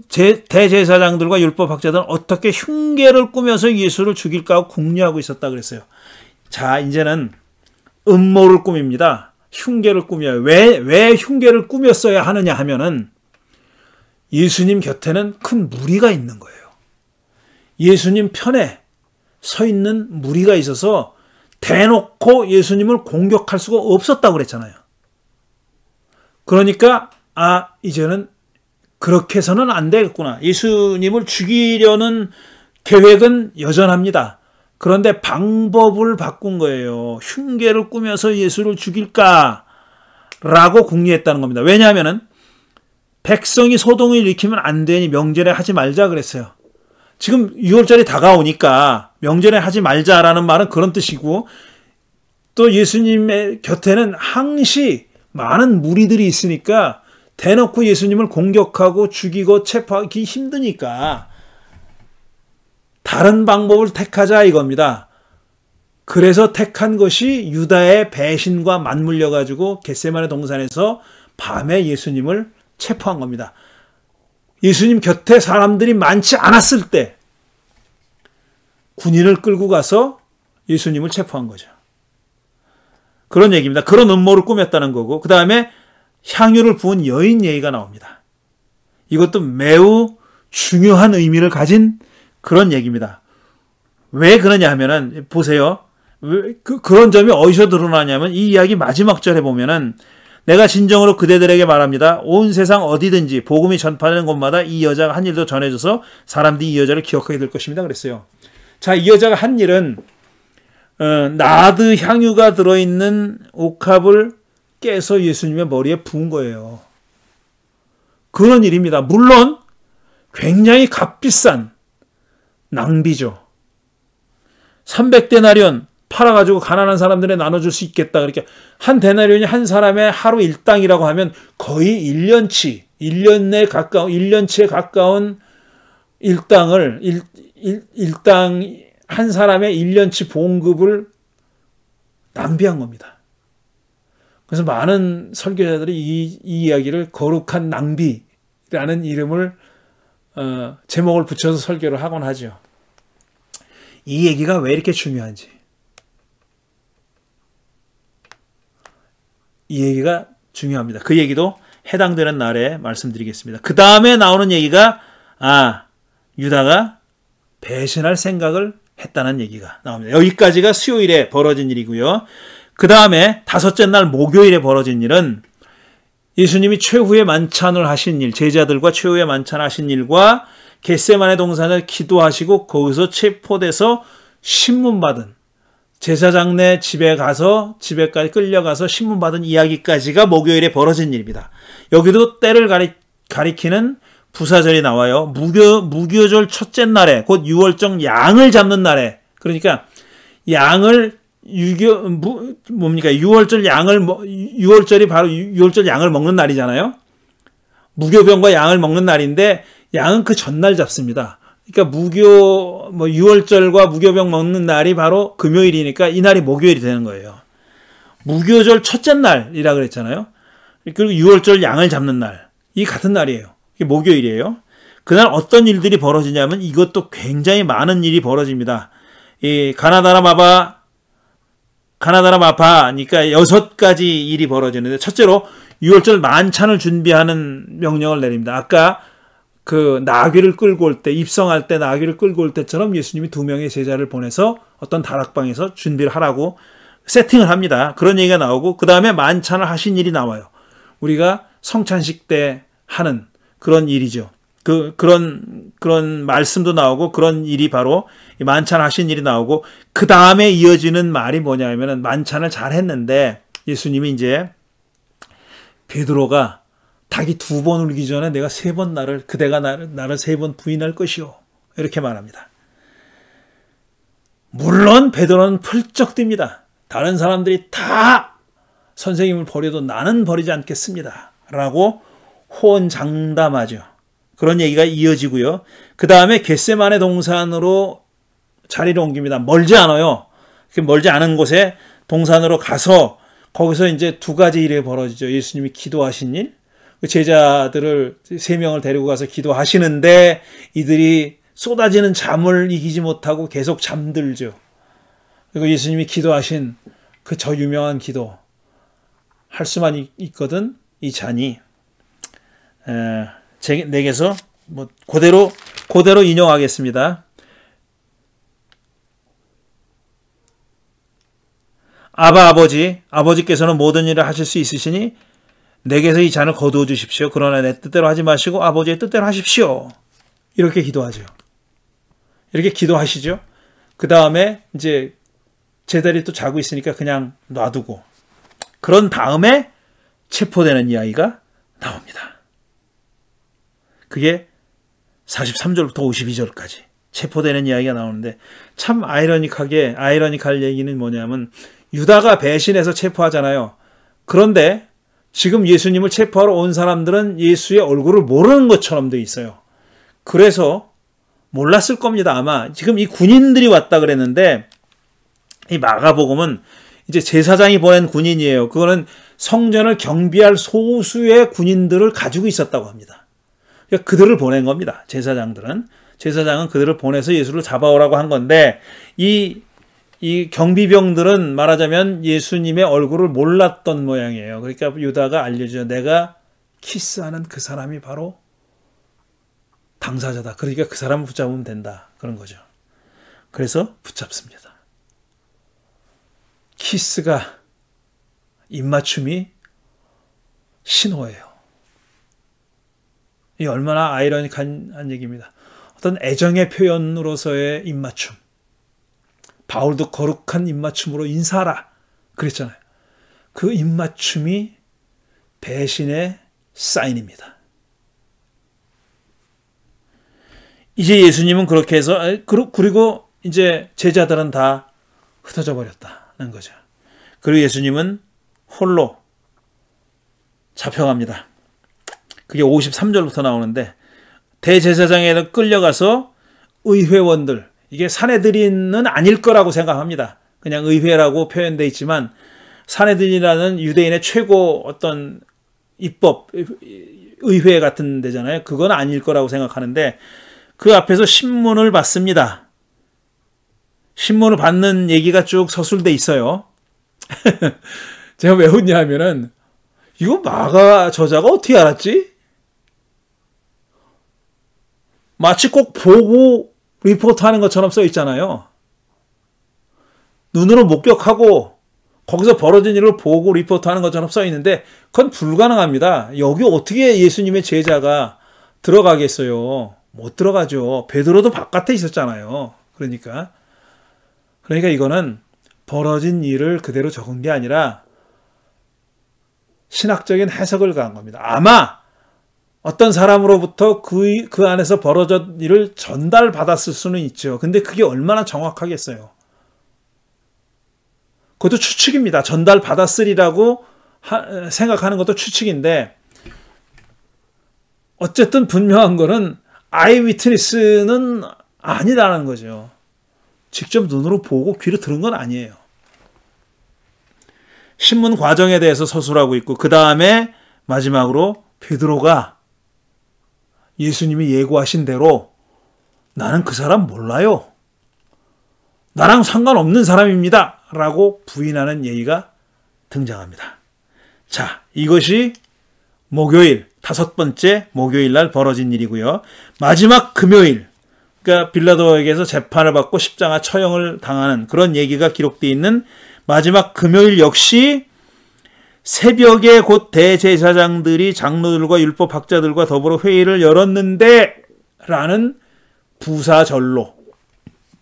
대제사장들과 율법학자들은 어떻게 흉계를 꾸며서 예수를 죽일까 하고 궁리하고 있었다 그랬어요. 자, 이제는 음모를 꾸밉니다. 흉계를 꾸며요. 왜 흉계를 꾸몄어야 하느냐 하면은 예수님 곁에는 큰 무리가 있는 거예요. 예수님 편에 서 있는 무리가 있어서 대놓고 예수님을 공격할 수가 없었다고 그랬잖아요. 그러니까 이제는 그렇게 해서는 안 되겠구나. 예수님을 죽이려는 계획은 여전합니다. 그런데 방법을 바꾼 거예요. 흉계를 꾸며서 예수를 죽일까라고 궁리했다는 겁니다. 왜냐하면 백성이 소동을 일으키면 안 되니 명절에 하지 말자 그랬어요. 지금 6월절이 다가오니까 명절에 하지 말자라는 말은 그런 뜻이고, 또 예수님의 곁에는 항시 많은 무리들이 있으니까 대놓고 예수님을 공격하고 죽이고 체포하기 힘드니까 다른 방법을 택하자 이겁니다. 그래서 택한 것이 유다의 배신과 맞물려 가지고 겟세마네 동산에서 밤에 예수님을 체포한 겁니다. 예수님 곁에 사람들이 많지 않았을 때 군인을 끌고 가서 예수님을 체포한 거죠. 그런 얘기입니다. 그런 음모를 꾸몄다는 거고, 그 다음에 향유를 부은 여인 얘기가 나옵니다. 이것도 매우 중요한 의미를 가진 그런 얘기입니다. 왜 그러냐 하면은, 보세요. 그런 점이 어디서 드러나냐면, 이 이야기 마지막 절에 보면은, 내가 진정으로 그대들에게 말합니다. 온 세상 어디든지 복음이 전파되는 곳마다 이 여자가 한 일도 전해줘서 사람들이 이 여자를 기억하게 될 것입니다. 그랬어요. 자, 이 여자가 한 일은 나드 향유가 들어있는 옥합을 깨서 예수님의 머리에 부은 거예요. 그런 일입니다. 물론 굉장히 값비싼 낭비죠. 300데나리온 팔아가지고 가난한 사람들에 나눠줄 수 있겠다. 그러니까 한 데나리온이 한 사람의 하루 일당이라고 하면 거의 1년치에 가까운 일당 한 사람의 1년치 봉급을 낭비한 겁니다. 그래서 많은 설교자들이 이 이야기를 거룩한 낭비라는 이름을 제목을 붙여서 설교를 하곤 하죠. 이 얘기가 왜 이렇게 중요한지. 이 얘기가 중요합니다. 그 얘기도 해당되는 날에 말씀드리겠습니다. 그 다음에 나오는 얘기가 유다가 배신할 생각을 했다는 얘기가 나옵니다. 여기까지가 수요일에 벌어진 일이고요. 그 다음에 다섯째 날 목요일에 벌어진 일은 예수님이 최후의 만찬을 하신 일, 제자들과 최후의 만찬 하신 일과 겟세마네 동산을 기도하시고 거기서 체포돼서 신문받은, 제사장네 집에 가서 집에까지 끌려가서 신문받은 이야기까지가 목요일에 벌어진 일입니다. 여기도 때를 가리키는 부사절이 나와요. 무교절 첫째 날에, 곧 유월절 양을 잡는 날에, 그러니까 양을 유월절이 바로 유월절 양을 먹는 날이잖아요. 무교병과 양을 먹는 날인데 양은 그 전날 잡습니다. 그러니까 유월절과 무교병 먹는 날이 바로 금요일이니까 이 날이 목요일이 되는 거예요. 무교절 첫째 날이라 그랬잖아요. 그리고 유월절 양을 잡는 날, 이 같은 날이에요. 이게 목요일이에요. 그날 어떤 일들이 벌어지냐면 이것도 굉장히 많은 일이 벌어집니다. 이 가나다라 마파니까 6가지 일이 벌어지는데, 첫째로 유월절 만찬을 준비하는 명령을 내립니다. 아까 그 나귀를 끌고 올 때, 입성할 때 나귀를 끌고 올 때처럼 예수님이 2명의 제자를 보내서 어떤 다락방에서 준비를 하라고 세팅을 합니다. 그런 얘기가 나오고, 그 다음에 만찬을 하신 일이 나와요. 우리가 성찬식 때 하는 그런 일이죠. 그런 말씀도 나오고, 그런 일이 바로 만찬 하신 일이 나오고, 그 다음에 이어지는 말이 뭐냐면은, 만찬을 잘 했는데 예수님이 이제 베드로가 닭이 2번 울기 전에 내가 3번 그대가 나를 3번 부인할 것이오, 이렇게 말합니다. 물론 베드로는 펄쩍 뜁니다. 다른 사람들이 다 선생님을 버려도 나는 버리지 않겠습니다 라고 호언장담하죠. 그런 얘기가 이어지고요. 그 다음에 겟세마네 동산으로 자리를 옮깁니다. 멀지 않아요. 멀지 않은 곳에 동산으로 가서 거기서 이제 2가지 일이 벌어지죠. 예수님이 기도하신 일, 제자들을 3명을 데리고 가서 기도하시는데 이들이 쏟아지는 잠을 이기지 못하고 계속 잠들죠. 그리고 예수님이 기도하신 그 저 유명한 기도 할 수만 있거든 이 잔이, 내게서 그대로 인용하겠습니다. 아버지께서는 모든 일을 하실 수 있으시니 내게서 이 잔을 거두어 주십시오. 그러나 내 뜻대로 하지 마시고 아버지의 뜻대로 하십시오. 이렇게 기도하죠. 이렇게 기도하시죠. 그 다음에 이제 제자들이 또 자고 있으니까 그냥 놔두고, 그런 다음에 체포되는 이야기가 나옵니다. 그게 43절부터 52절까지 체포되는 이야기가 나오는데, 참 아이러니컬 얘기는 뭐냐면, 유다가 배신해서 체포하잖아요. 그런데 지금 예수님을 체포하러 온 사람들은 예수의 얼굴을 모르는 것처럼 돼 있어요. 그래서 몰랐을 겁니다. 아마 지금 이 군인들이 왔다 그랬는데, 이 마가복음은 이제 제사장이 보낸 군인이에요. 그거는 성전을 경비할 소수의 군인들을 가지고 있었다고 합니다. 그러니까 그들을 보낸 겁니다. 제사장은 그들을 보내서 예수를 잡아오라고 한 건데, 이 경비병들은 말하자면 예수님의 얼굴을 몰랐던 모양이에요. 그러니까 유다가 알려주죠. 내가 키스하는 그 사람이 바로 당사자다. 그러니까 그 사람을 붙잡으면 된다. 그런 거죠. 그래서 붙잡습니다. 키스가, 입맞춤이 신호예요. 이 얼마나 아이러니한 얘기입니다. 어떤 애정의 표현으로서의 입맞춤. 바울도 거룩한 입맞춤으로 인사하라 그랬잖아요. 그 입맞춤이 배신의 사인입니다. 이제 예수님은 그렇게 해서, 그리고 이제 제자들은 다 흩어져 버렸다는 거죠. 그리고 예수님은 홀로 잡혀갑니다. 그게 53절부터 나오는데, 대제사장에 끌려가서 의회원들, 이게 사내들인은 아닐 거라고 생각합니다. 그냥 의회라고 표현되어 있지만, 사내들이라는 유대인의 최고 어떤 입법, 의회 같은 데잖아요. 그건 아닐 거라고 생각하는데, 그 앞에서 신문을 받습니다. 신문을 받는 얘기가 쭉 서술돼 있어요. 제가 왜 웃냐 하면은, 이거 마가 저자가 어떻게 알았지? 마치 꼭 보고 리포트 하는 것처럼 써 있잖아요. 눈으로 목격하고 거기서 벌어진 일을 보고 리포트하는 것처럼 써 있는데 그건 불가능합니다. 여기 어떻게 예수님의 제자가 들어가겠어요? 못 들어가죠. 베드로도 바깥에 있었잖아요. 그러니까 이거는 벌어진 일을 그대로 적은 게 아니라 신학적인 해석을 가한 겁니다. 아마 어떤 사람으로부터 그 안에서 벌어진 일을 전달받았을 수는 있죠. 근데 그게 얼마나 정확하겠어요. 그것도 추측입니다. 전달받았으리라고 생각하는 것도 추측인데 어쨌든 분명한 거는 아이 위트니스는 아니라는 거죠. 직접 눈으로 보고 귀로 들은 건 아니에요. 신문 과정에 대해서 서술하고 있고 그 다음에 마지막으로 베드로가 예수님이 예고하신 대로 나는 그 사람 몰라요. 나랑 상관없는 사람입니다. 라고 부인하는 예의가 등장합니다. 자, 이것이 목요일, 5번째 목요일 날 벌어진 일이고요. 마지막 금요일, 그러니까 빌라도에게서 재판을 받고 십자가 처형을 당하는 그런 얘기가 기록되어 있는 마지막 금요일 역시 새벽에 곧 대제사장들이 장로들과 율법학자들과 더불어 회의를 열었는데 라는 부사절로,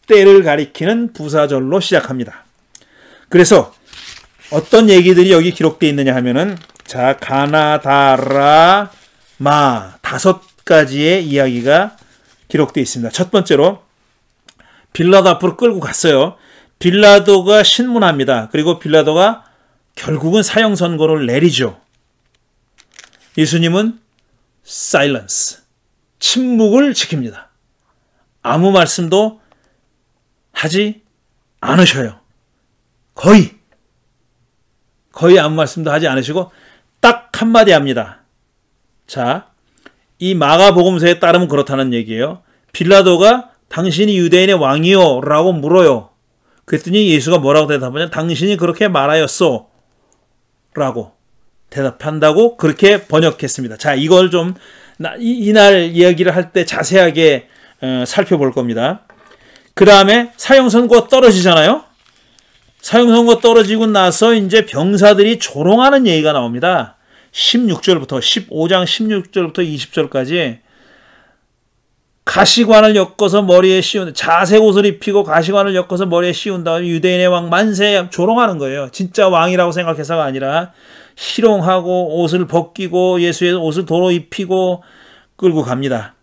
때를 가리키는 부사절로 시작합니다. 그래서 어떤 얘기들이 여기 기록되어 있느냐 하면은 자, 가나다라 마 5가지의 이야기가 기록되어 있습니다. 첫 번째로 빌라도 앞으로 끌고 갔어요. 빌라도가 신문합니다. 그리고 빌라도가 결국은 사형 선고를 내리죠. 예수님은 silence, 침묵을 지킵니다. 아무 말씀도 하지 않으셔요. 거의 아무 말씀도 하지 않으시고 딱 한마디 합니다. 자, 이 마가복음서에 따르면 그렇다는 얘기예요. 빌라도가 당신이 유대인의 왕이요? 라고 물어요. 그랬더니 예수가 뭐라고 대답하냐? 당신이 그렇게 말하였소. 라고 대답한다고 그렇게 번역했습니다. 자, 이걸 좀 이날 이야기를 할 때 자세하게 살펴볼 겁니다. 그 다음에 사형 선고가 떨어지잖아요. 사형 선고 떨어지고 나서 이제 병사들이 조롱하는 얘기가 나옵니다. 15장 16절부터 20절까지 가시관을 엮어서 머리에 씌운, 자색 옷을 입히고 가시관을 엮어서 머리에 씌운 다음에 유대인의 왕 만세 조롱하는 거예요. 진짜 왕이라고 생각해서가 아니라 희롱하고 옷을 벗기고 예수의 옷을 도로 입히고 끌고 갑니다.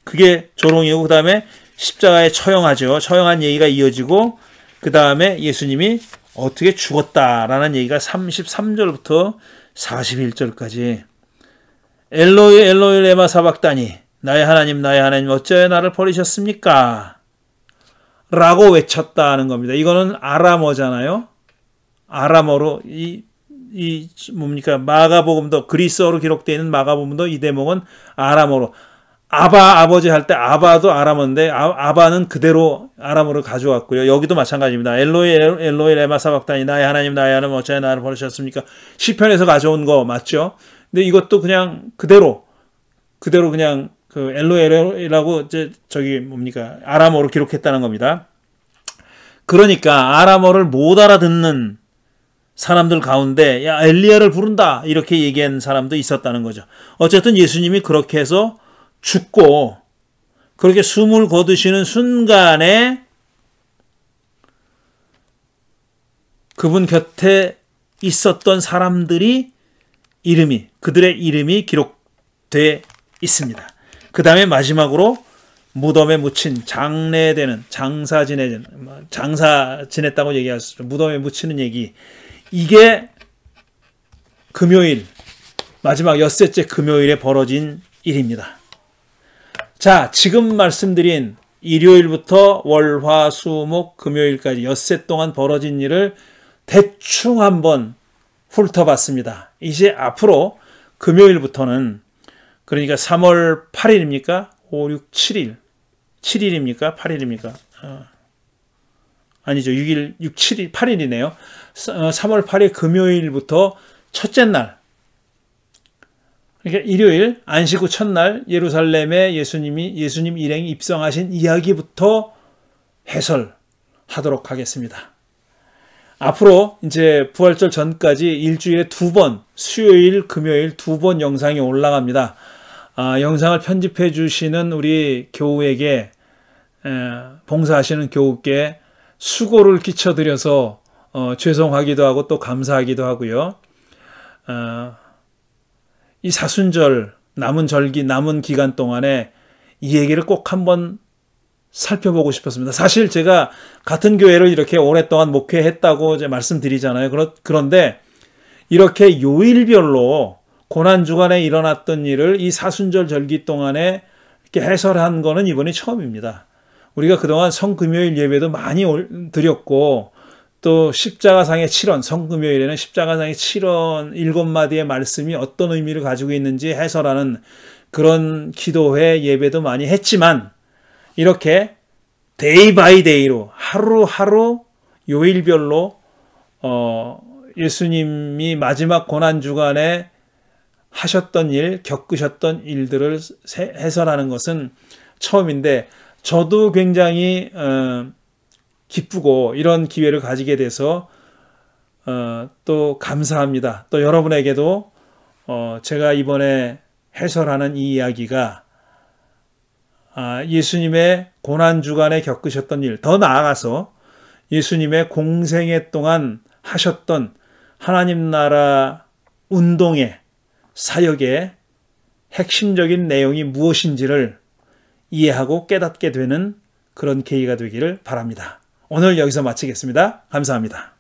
그게 조롱이고 그 다음에 십자가에 처형하죠. 처형한 얘기가 이어지고 그 다음에 예수님이 어떻게 죽었다라는 얘기가 33절부터 41절까지 엘로이 엘로이 레마 사박다니 나의 하나님 어찌하여 나를 버리셨습니까? 라고 외쳤다는 겁니다. 이거는 아람어잖아요. 아람어로 뭡니까? 마가복음도 그리스어로 기록되어 있는 마가복음도 이 대목은 아람어로 아버지 할 때 아바도 아람어인데 아바는 그대로 아람어로 가져왔고요. 여기도 마찬가지입니다. 엘로이 엘로이 레마 사박다니 나의 하나님 어찌하여 나를 버리셨습니까? 시편에서 가져온 거 맞죠? 근데 이것도 그냥 그대로 그냥 그 엘로에라고 저기 뭡니까? 아람어로 기록했다는 겁니다. 그러니까 아람어를 못 알아듣는 사람들 가운데 야 엘리야를 부른다 이렇게 얘기한 사람도 있었다는 거죠. 어쨌든 예수님이 그렇게 해서 죽고 그렇게 숨을 거두시는 순간에 그분 곁에 있었던 사람들이 그들의 이름이 기록돼 있습니다. 그 다음에 마지막으로 무덤에 묻힌 장사 지냈다고 얘기할 수 있죠. 무덤에 묻히는 얘기. 이게 금요일, 마지막 엿새째 금요일에 벌어진 일입니다. 자, 지금 말씀드린 일요일부터 월, 화, 수, 목, 금요일까지 엿새 동안 벌어진 일을 대충 한번 훑어봤습니다. 이제 앞으로 금요일부터는 그러니까 3월 8일입니까? 5, 6, 7일. 7일입니까? 8일입니까? 아니죠. 6일, 6, 7일, 8일이네요. 3월 8일 금요일부터 첫째 날. 그러니까 일요일, 안식 후 첫날 예루살렘에 예수님 일행이 입성하신 이야기부터 해설하도록 하겠습니다. 앞으로 이제 부활절 전까지 일주일에 2번, 수요일, 금요일 2번 영상이 올라갑니다. 영상을 편집해 주시는 우리 교우에게, 봉사하시는 교우께 수고를 끼쳐드려서 죄송하기도 하고 또 감사하기도 하고요. 이 사순절, 남은 절기, 남은 기간 동안에 이 얘기를 꼭 한번 살펴보고 싶었습니다. 사실 제가 같은 교회를 이렇게 오랫동안 목회했다고 이제 말씀드리잖아요. 그런데 이렇게 요일별로 고난주간에 일어났던 일을 이 사순절 절기 동안에 이렇게 해설한 거는 이번이 처음입니다. 우리가 그동안 성금요일 예배도 많이 드렸고, 또 십자가상의 7원, 성금요일에는 십자가상의 7원 7마디의 말씀이 어떤 의미를 가지고 있는지 해설하는 그런 기도회 예배도 많이 했지만, 이렇게 데이 바이 데이로 하루하루 요일별로 예수님이 마지막 고난주간에 하셨던 일, 겪으셨던 일들을 해설하는 것은 처음인데, 저도 굉장히 기쁘고 이런 기회를 가지게 돼서 또 감사합니다. 또 여러분에게도 제가 이번에 해설하는 이 이야기가 예수님의 고난주간에 겪으셨던 일, 더 나아가서 예수님의 공생애 동안 하셨던 하나님 나라 운동의 사역의 핵심적인 내용이 무엇인지를 이해하고 깨닫게 되는 그런 계기가 되기를 바랍니다. 오늘 여기서 마치겠습니다. 감사합니다.